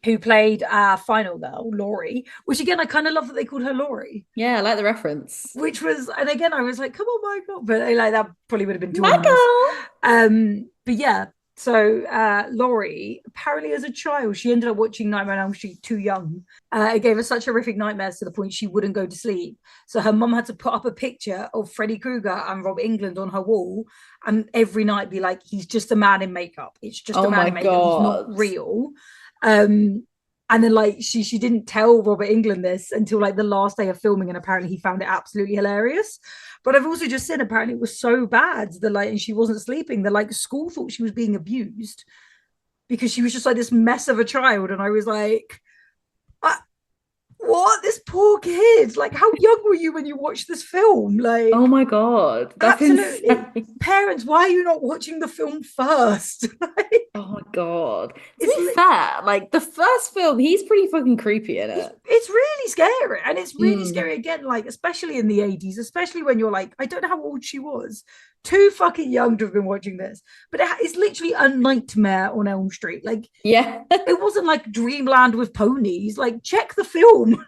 who played our final girl, Laurie, which again, I kind of love that they called her Laurie. Yeah, I like the reference. Which was, and again, I was like, come on, Michael. But like that probably would have been too Michael. But yeah, so Laurie, apparently as a child, she ended up watching Nightmare on Elm Street too young. It gave her such horrific nightmares to the point she wouldn't go to sleep. So her mum had to put up a picture of Freddy Krueger and Rob England on her wall and every night be like, he's just a man in makeup. It's just a man in makeup. He's not real. And then like she didn't tell Robert Englund this until like the last day of filming, and apparently he found it absolutely hilarious. But I've also just said apparently it was so bad that like, and she wasn't sleeping, that like school thought she was being abused because she was just like this mess of a child. And I was like, what? This poor kid, like how young were you when you watched this film? Like, oh my god, that's absolutely insane. Parents, why are you not watching the film first? Oh my god, to be fair, like the first film, he's pretty fucking creepy in it. It's really scary, and it's really scary again, like especially in the 80s, especially when you're like, I don't know how old she was, too fucking young to have been watching this, but it's literally a nightmare on Elm Street. Like, yeah, it wasn't like Dreamland with ponies. Like, check the film.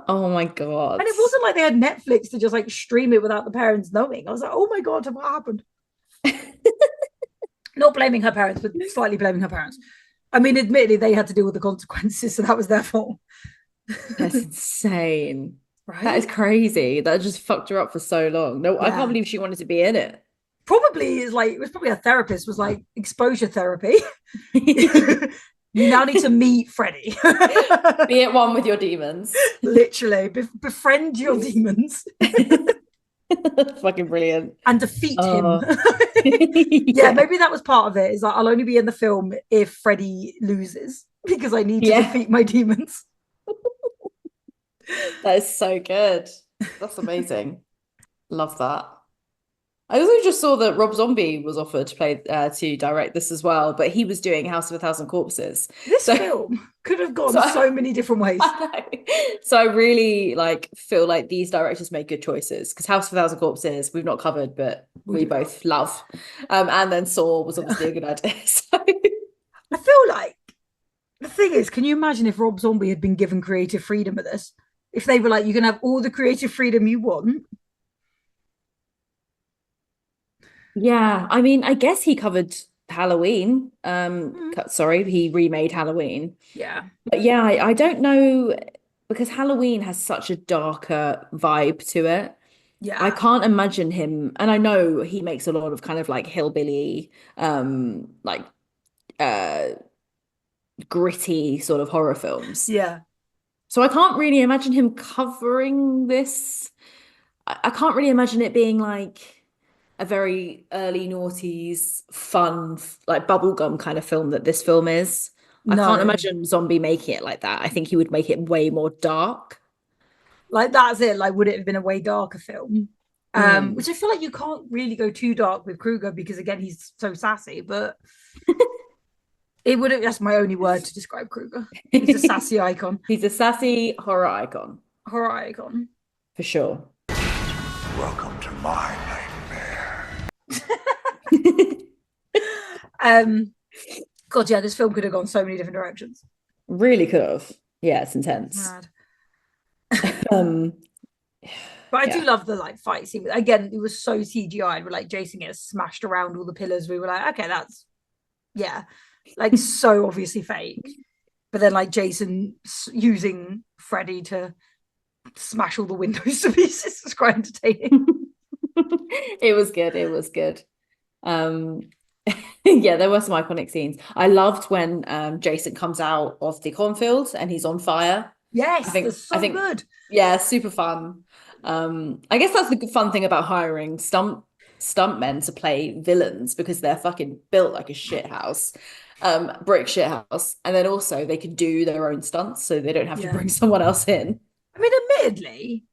Oh my god. And it wasn't like they had Netflix to just like stream it without the parents knowing. I was like, oh my god, what happened? Not blaming her parents, but slightly blaming her parents. I mean, admittedly, they had to deal with the consequences, so that was their fault. That's insane. Right? That is crazy. That just fucked her up for so long. No, yeah. I can't believe she wanted to be in it. Probably is like, it was probably a therapist was like exposure therapy. You now need to meet Freddy. Be at one with your demons. Literally, befriend your demons. Fucking brilliant. And defeat him. Yeah, maybe that was part of it. Is like, I'll only be in the film if Freddy loses because I need to defeat my demons. That is so good. That's amazing. Love that. I also just saw that Rob Zombie was offered to play to direct this as well, but he was doing House of a Thousand Corpses. This film could have gone so many different ways. So I really feel like these directors make good choices, because House of a Thousand Corpses we've not covered, but we both love. And then Saw was obviously a good idea. So I feel like the thing is, can you imagine if Rob Zombie had been given creative freedom at this? If they were like, you can have all the creative freedom you want. Yeah, I mean, I guess he covered Halloween. Sorry, he remade Halloween. Yeah. But yeah, I don't know, because Halloween has such a darker vibe to it. Yeah. I can't imagine him, and I know he makes a lot of kind of hillbilly, gritty sort of horror films. Yeah. So I can't really imagine him covering this. I can't really imagine it being a very early noughties fun bubblegum kind of film that this film is. I can't imagine Zombie making it like that. I think he would make it way more dark. That's it. Would it have been a way darker film? Which I feel like you can't really go too dark with Krueger because again he's so sassy, but it would have, that's my only word to describe Krueger. He's a sassy icon. He's a sassy horror icon. Horror icon. For sure. Welcome to my nightmare. God, yeah, this film could have gone so many different directions. Really could have. Yeah, it's intense. But I do love the fight scene. Again, it was so CGI. We're Jason gets smashed around all the pillars. We were okay, that's so obviously fake. But then Jason using Freddy to smash all the windows to pieces was quite entertaining. It was good. It was good. Yeah, there were some iconic scenes. I loved when Jason comes out of the cornfield and he's on fire. Yes, I think good. Yeah, super fun. I guess that's the fun thing about hiring stuntmen to play villains, because they're fucking built like a shit house, brick shit house, and then also they can do their own stunts, so they don't have to bring someone else in. I mean, admittedly,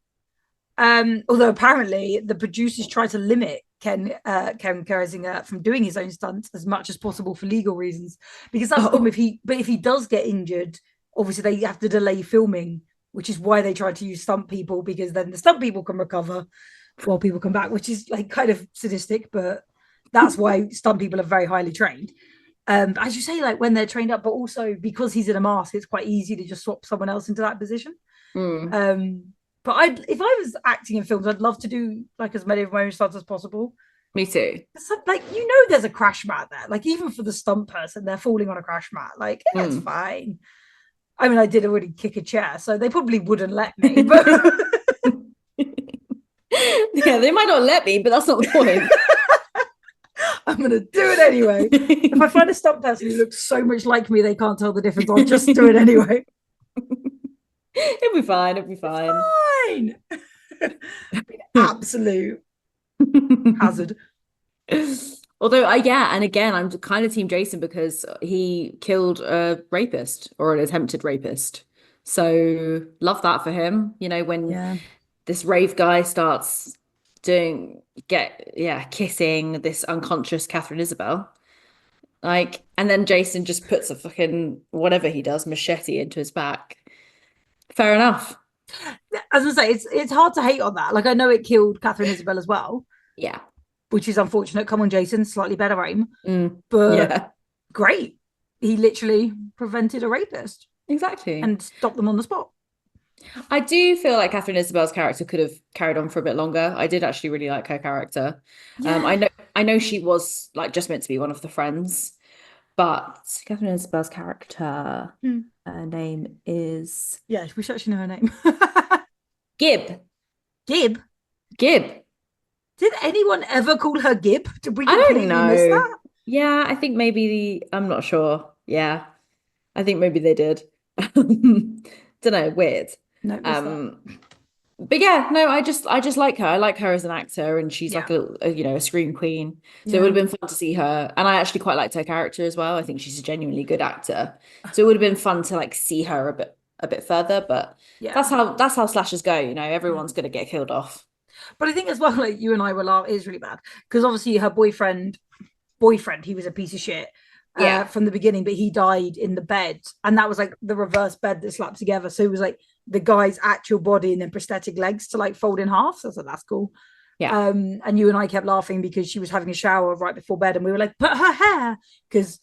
although apparently the producers try to limit Ken Kersinger from doing his own stunts as much as possible for legal reasons, because that's the problem. If he does get injured, obviously they have to delay filming, which is why they try to use stunt people, because then the stunt people can recover while people come back, which is kind of sadistic, but that's why stunt people are very highly trained. As you say, when they're trained up, but also because he's in a mask, it's quite easy to just swap someone else into that position. But if I was acting in films, I'd love to do as many of my own stunts as possible. Me too. There's a crash mat there. Even for the stunt person, they're falling on a crash mat. It's fine. I mean, I did already kick a chair, so they probably wouldn't let me. But yeah, they might not let me, but that's not the point. I'm going to do it anyway. If I find a stunt person who looks so much like me, they can't tell the difference, I'll just do it anyway. It'll be fine. It'll be fine. Absolute hazard. Although, and again, I'm kind of team Jason because he killed a rapist or an attempted rapist. So love that for him. When this rave guy starts kissing this unconscious Catherine Isabel, and then Jason just puts a fucking whatever he does, machete into his back. Fair enough. As I say, it's hard to hate on that. I know it killed Catherine Isabel as well. Yeah. Which is unfortunate. Come on, Jason, slightly better aim. But great. He literally prevented a rapist. Exactly. And stopped them on the spot. I do feel like Catherine Isabel's character could have carried on for a bit longer. I did actually really like her character. Yeah. I know she was just meant to be one of the friends, but Catherine Isabel's character, her name is... Yeah, we should actually know her name. Gib. Gib? Gib. Did anyone ever call her Gib? Did we completely miss that? Yeah, I think maybe I'm not sure. Yeah. I think maybe they did. Don't know, weird. No, what's that? But yeah, no, I just like her. I like her as an actor, and she's like a scream queen. So it would have been fun to see her. And I actually quite liked her character as well. I think she's a genuinely good actor. So it would have been fun to like see her a bit further. But that's how slashers go. Everyone's gonna get killed off. But I think as well, like you and I were is really bad because obviously her boyfriend, he was a piece of shit. From the beginning, but he died in the bed, and that was like the reverse bed that slapped together. So it was like the guy's actual body and then prosthetic legs to like fold in half. So I was like, that's cool. Yeah. And you and I kept laughing because she was having a shower right before bed, and we were like, but her hair, because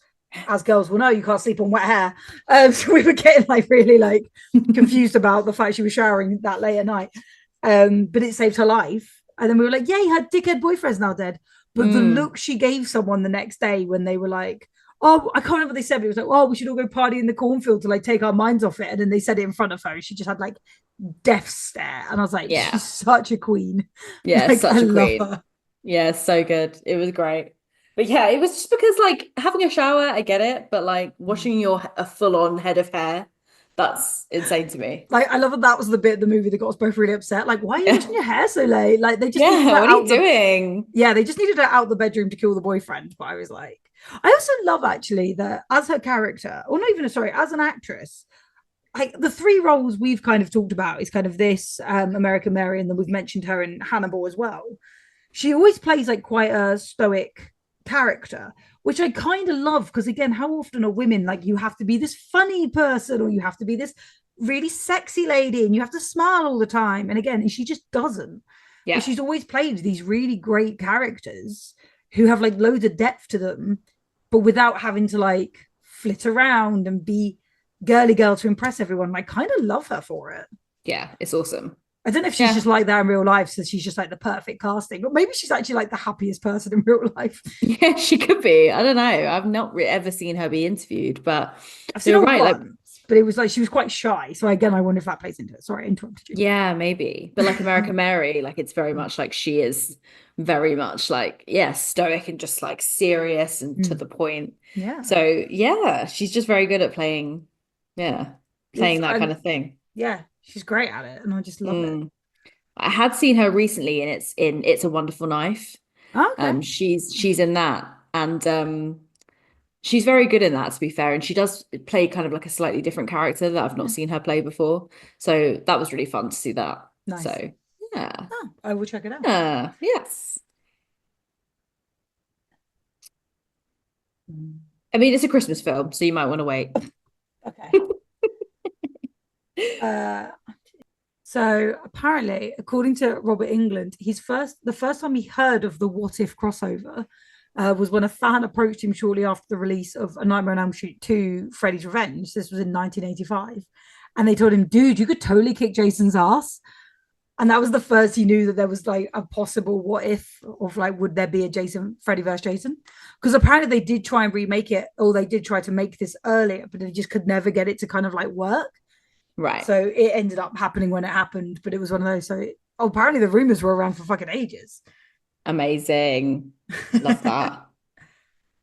as girls will know, you can't sleep on wet hair. So we were getting like really like confused about the fact she was showering that late at night. But it saved her life. And then we were like, yay, her dickhead boyfriend's now dead. But the look she gave someone the next day when they were like, oh, I can't remember what they said, but it was like, oh, we should all go party in the cornfield to like take our minds off it. And then they said it in front of her. She just had like death stare. And I was like, she's such a queen. Yeah, like, such a queen. Her. Yeah, so good. It was great. But yeah, it was just because like having a shower, I get it. But like washing a full-on head of hair, that's insane to me. Like, I love that was the bit of the movie that got us both really upset. Like, why are you washing your hair so late? Like, they just needed what are you doing? Yeah, they just needed her out the bedroom to kill the boyfriend. But I was like, I also love actually that as her character, or not even as an actress, like the three roles we've kind of talked about is kind of this American Mary, and then we've mentioned her in Hannibal as well. She always plays like quite a stoic character, which I kind of love because again, how often are women like you have to be this funny person or you have to be this really sexy lady and you have to smile all the time, and again, she just doesn't. But she's always played these really great characters who have like loads of depth to them, but without having to like flit around and be girly girl to impress everyone. I kind of love her for it. Yeah, it's awesome. I don't know if she's just like that in real life, so she's just like the perfect casting, but maybe she's actually like the happiest person in real life. Yeah, she could be. I don't know. I've not ever seen her be interviewed, but I've seen her right, once, but it was like she was quite shy. So again, I wonder if that plays into it. Sorry, I interrupted you. Yeah, maybe. But like American Mary, like it's very much like she is very much like, stoic and just like serious and to the point. Yeah. So yeah, she's just very good at playing that kind of thing. Yeah, she's great at it, and I just love it. I had seen her recently, and It's a Wonderful Knife. Oh, okay. She's in that, and she's very good in that, to be fair. And she does play kind of like a slightly different character that I've not seen her play before. So that was really fun to see that. Nice. So yeah, I will check it out. Yes. I mean, it's a Christmas film, so you might want to wait. Okay. So apparently, according to Robert Englund, the first time he heard of the What If crossover was when a fan approached him shortly after the release of A Nightmare on Elm Street 2: Freddy's Revenge. This was in 1985. And they told him, dude, you could totally kick Jason's ass. And that was the first he knew that there was like a possible what if of like, would there be a Freddy versus Jason? Because apparently they did try and remake it, or they did try to make this earlier, but they just could never get it to kind of like work. Right. So it ended up happening when it happened, but it was one of those. So apparently the rumors were around for fucking ages. Amazing. Love that.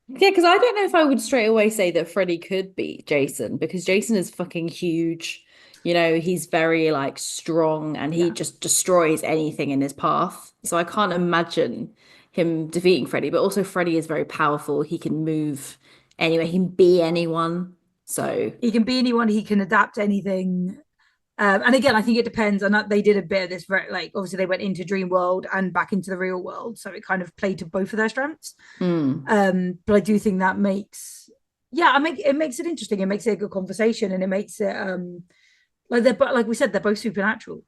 Yeah, because I don't know if I would straight away say that Freddy could beat Jason, because Jason is fucking huge. He's very like strong, and he just destroys anything in his path. So I can't imagine him defeating Freddy. But also Freddy is very powerful. He can move anywhere. He can be anyone. So he can be anyone. He can adapt anything. And again, I think it depends. And they did a bit of this, like obviously they went into Dream World and back into the real world, so it kind of played to both of their strengths. But I do think that makes it interesting. It makes it a good conversation, and it makes it like we said, they're both supernatural.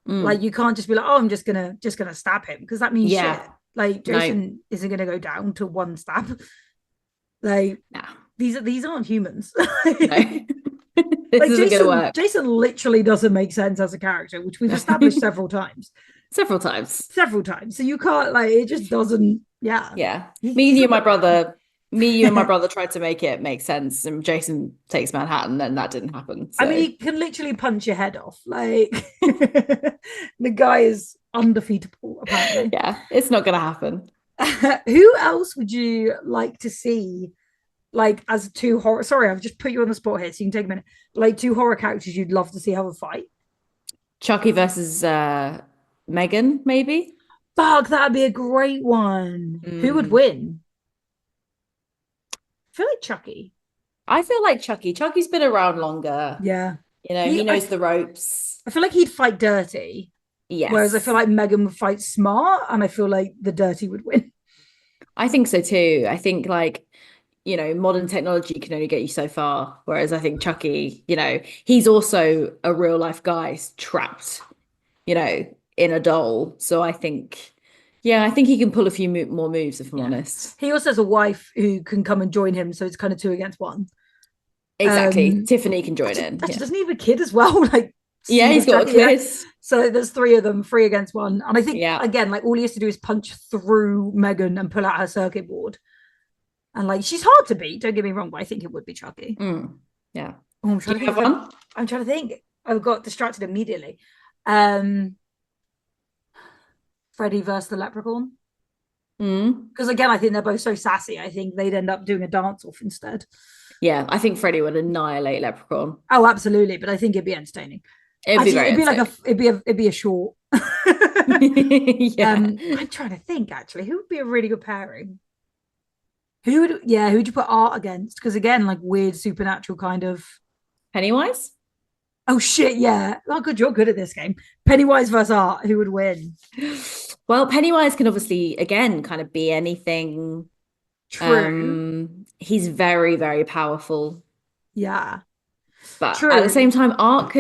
Like you can't just be like, oh, I'm just gonna stab him, because that means shit. Like Jason isn't gonna go down to one stab. Like these aren't humans. This isn't gonna work. Jason literally doesn't make sense as a character, which we've established several times. Several times. So you can't, like, it just doesn't. Yeah. Me, you, and my brother tried to make it make sense, and Jason takes Manhattan, and that didn't happen. So. I mean, he can literally punch your head off. Like, the guy is undefeatable, apparently. Yeah, it's not going to happen. Who else would you like to see like as two horror. Sorry, I've just put you on the spot here, so you can take a minute. Like two horror characters you'd love to see have a fight. Chucky versus Megan, maybe. Fuck, that'd be a great one. Who would win? I feel like Chucky. I feel like Chucky. Chucky's been around longer. Yeah. You know, he knows the ropes. I feel like he'd fight dirty. Yes. Whereas I feel like Megan would fight smart, and I feel like the dirty would win. I think so too. I think like, you know, modern technology can only get you so far. Whereas I think Chucky, you know, he's also a real life guy trapped, you know, in a doll. So I think, yeah, I think he can pull a few more moves, if I'm honest. He also has a wife who can come and join him. So it's kind of 2 against 1. Exactly. Tiffany can join in. Actually, doesn't he have a kid as well? Like, yeah, he's got a kid. So there's 3 of them, 3 against 1. And I think, yeah, again, like all he has to do is punch through Megan and pull out her circuit board. And like, she's hard to beat. Don't get me wrong, but I think it would be Chucky. Yeah. Oh, I'm trying to think. I got distracted immediately. Freddy versus the Leprechaun. Because again, I think they're both so sassy. I think they'd end up doing a dance off instead. Yeah, I think Freddy would annihilate Leprechaun. Oh, absolutely. But I think it'd be entertaining. It'd be a short. Yeah. I'm trying to think actually, who would be a really good pairing? Who'd you put Art against? Because again, like weird supernatural kind of Pennywise? Oh shit, yeah. Oh good, you're good at this game. Pennywise versus Art, who would win? Well, Pennywise can obviously again kind of be anything. True. He's very, very powerful. Yeah. But at the same time, Art,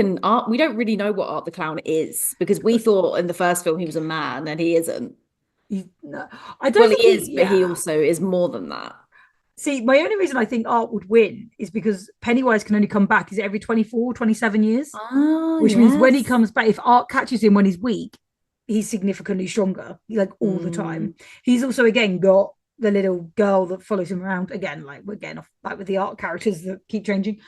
we don't really know what Art the Clown is, because we thought in the first film he was a man and he isn't. I don't think he is, but he also is more than that. See, my only reason I think Art would win is because Pennywise can only come back, is it every 24, 27 years? Which means when he comes back, if Art catches him when he's weak, he's significantly stronger, like all the time. He's also, again, got the little girl that follows him around. Again, like we're getting off like with the Art characters that keep changing.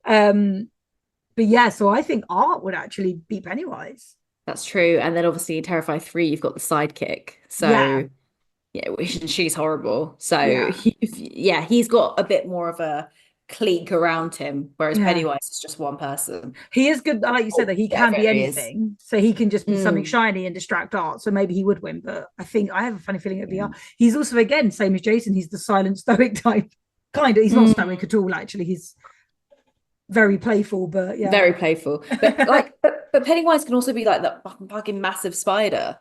But yeah, so I think Art would actually beat Pennywise. That's true. And then obviously in Terrifier 3, you've got the sidekick. So yeah, she's horrible. So he's got a bit more of a clique around him, whereas Pennywise is just one person. He is good, like you said, that he can be anything. So he can just be something shiny and distract Art. So maybe he would win. But I have a funny feeling it'd be Art. He's also, again, same as Jason, he's the silent stoic type. Kind of. He's not stoic at all, actually. He's very playful, but yeah. Very playful. But but Pennywise can also be like that fucking massive spider.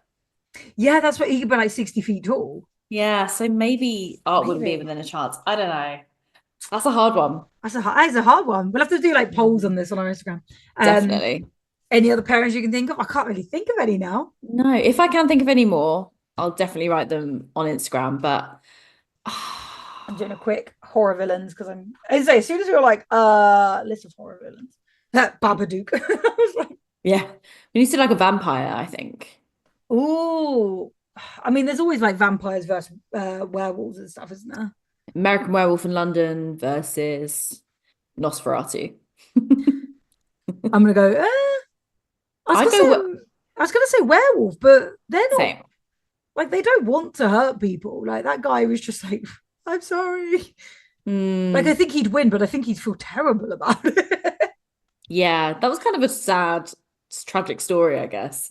Yeah, that's what he could be, like 60 feet tall. Yeah, so maybe Art wouldn't be within a chance. I don't know. That's a hard one. That's a hard one. We'll have to do like polls on this on our Instagram. Definitely. Any other parents you can think of? I can't really think of any now. No, if I can think of any more, I'll definitely write them on Instagram. But I'm doing a quick horror villains because as soon as we were like, list of horror villains, that Babadook. I was like, yeah, we need to do like a vampire, I think. Ooh, I mean, there's always like vampires versus werewolves and stuff, isn't there? American Werewolf in London versus Nosferatu. I'm gonna go. I was gonna say werewolf, but they're not. Same. Like, they don't want to hurt people. Like, that guy was just like, I'm sorry. Like, I think he'd win, but I think he'd feel terrible about it. Yeah, that was kind of a sad, tragic story, I guess.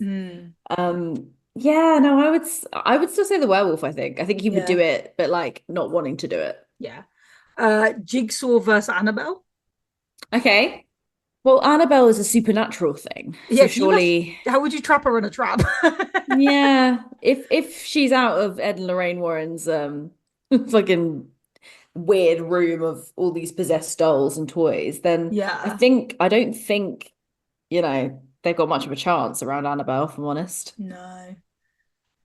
Yeah, no, I would still say the werewolf, I think. I think he would do it, but like not wanting to do it. Yeah. Jigsaw versus Annabelle. Okay. Well, Annabelle is a supernatural thing. Yeah, so surely how would you trap her in a trap? Yeah. If she's out of Ed and Lorraine Warren's fucking weird room of all these possessed dolls and toys, then I don't think, you know, they've got much of a chance around Annabelle, if I'm honest. No.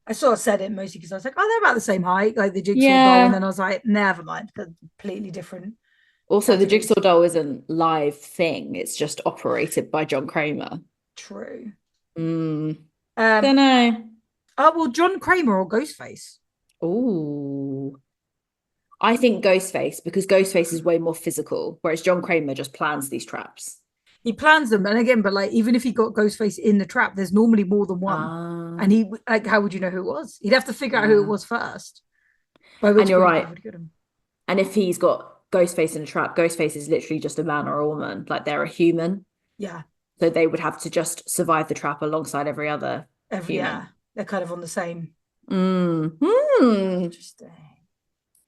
I sort of said it mostly because I was like, oh, they're about the same height, like the Jigsaw doll. And then I was like, never mind, they're completely different. Also, the Jigsaw doll isn't live thing. It's just operated by John Kramer. True. Don't know. Oh, well, John Kramer or Ghostface? Ooh. I think Ghostface, because Ghostface is way more physical, whereas John Kramer just plans these traps. He plans them, and again, but like even if he got Ghostface in the trap, there's normally more than one. And he, like, how would you know who it was? He'd have to figure out who it was first. And you're right. And if he's got Ghostface in a trap, Ghostface is literally just a man or a woman. Like they're a human. Yeah. So they would have to just survive the trap alongside every other human. Yeah. They're kind of on the same. Interesting.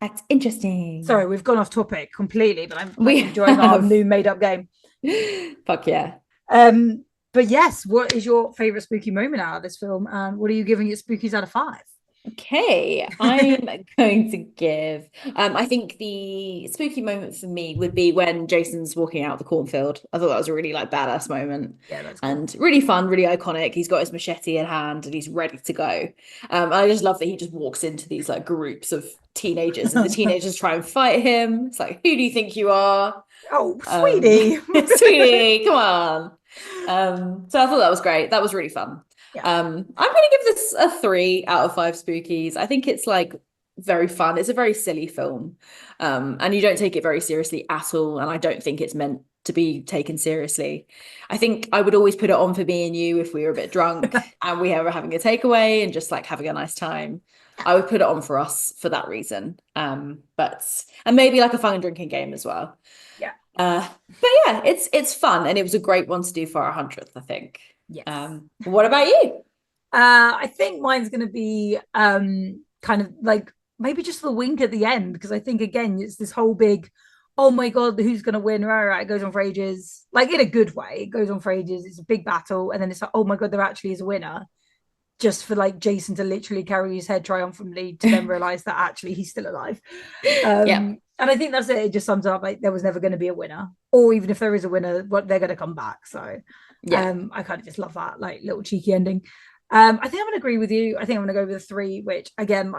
That's interesting. Sorry, we've gone off topic completely, but I'm enjoying our new made-up game. Fuck yeah. But yes, what is your favorite spooky moment out of this film, and what are you giving it spookies out of 5? Okay, I'm going to give I think the spooky moment for me would be when Jason's walking out of the cornfield. I thought that was a really like badass moment. Yeah, that's cool. And really fun, really iconic. He's got his machete in hand and he's ready to go. I just love that he just walks into these like groups of teenagers and the teenagers try and fight him. It's like, who do you think you are? Oh, sweetie. Sweetie, come on. So I thought that was great. That was really fun. Yeah. I'm going to give this a 3 out of 5 spookies. I think it's like very fun. It's a very silly film. And you don't take it very seriously at all. And I don't think it's meant to be taken seriously. I think I would always put it on for me and you if we were a bit drunk and we were having a takeaway and just like having a nice time. I would put it on for us for that reason. And maybe like a fun drinking game as well. Yeah. But yeah, it's fun and it was a great one to do for our 100th, I think. Yes. What about you? I think mine's going to be kind of like maybe just the wink at the end, because I think again it's this whole big, oh my god, who's going to win? Right, it goes on for ages, like in a good way. It goes on for ages. It's a big battle, and then it's like, oh my god, there actually is a winner. Just for like Jason to literally carry his head triumphantly to then realize that actually he's still alive. And I think that's it. It just sums up like there was never going to be a winner, or even if there is a winner, what they're going to come back. So I kind of just love that like little cheeky ending. I think I'm going to agree with you. I think I'm going to go with a 3, which again,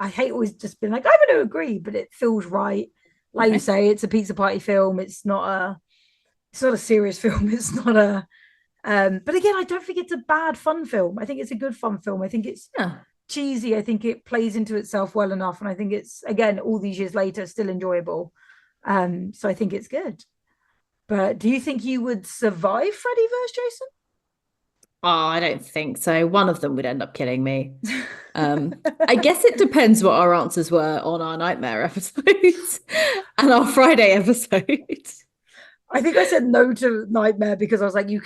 I hate always just being like, I'm going to agree, but it feels right. Like you say, it's a pizza party film. It's not a serious film. It's not a, but again, I don't think it's a bad fun film. I think it's a good fun film. I think it's cheesy. I think it plays into itself well enough. And I think it's, again, all these years later, still enjoyable. So I think it's good. But do you think you would survive Freddy vs. Jason? Oh, I don't think so. One of them would end up killing me. I guess it depends what our answers were on our Nightmare episodes and our Friday episode. I think I said no to Nightmare because I was like, you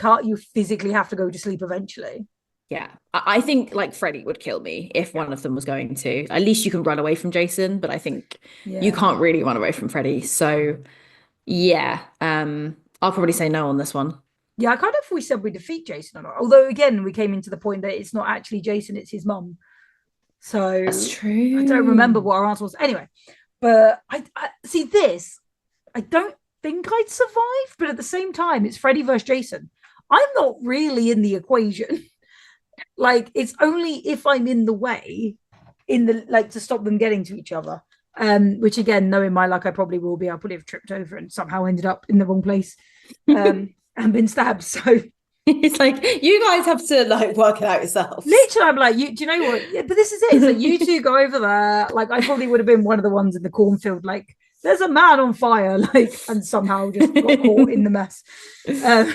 physically have to go to sleep eventually. Yeah, I think like Freddy would kill me if one of them was going to. At least you can run away from Jason, but I think you can't really run away from Freddy. So yeah, I'll probably say no on this one. Yeah, I kind of we said we defeat Jason or not. Although again, we came into the point that it's not actually Jason, it's his mum. So that's true. I don't remember what our answer was. Anyway, but I see this. I don't think I'd survive, but at the same time, it's Freddy versus Jason. I'm not really in the equation. Like, it's only if I'm in the way, to stop them getting to each other. Which again, knowing my luck, I probably will be. I'll probably have tripped over and somehow ended up in the wrong place. And been stabbed. So it's like, you guys have to like work it out yourselves. Literally, I'm like, do you know what? Yeah, but this is it. It's like, you two go over there. Like, I probably would have been one of the ones in the cornfield. Like, there's a man on fire. Like, and somehow just got caught in the mess.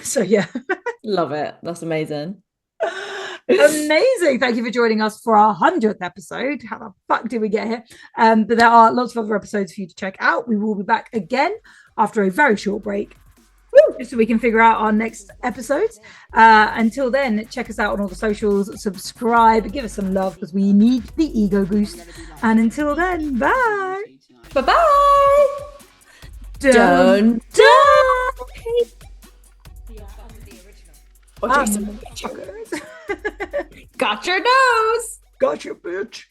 So yeah, love it. That's amazing. Amazing. Thank you for joining us for our 100th episode. How the fuck did we get here? But there are lots of other episodes for you to check out. We will be back again after a very short break, just so we can figure out our next episodes. Until then, check us out on all the socials, subscribe, give us some love because we need the ego boost. And until then, bye. Bye-bye. Dun, dun. Oh, Jason. Got your nose. Gotcha, bitch.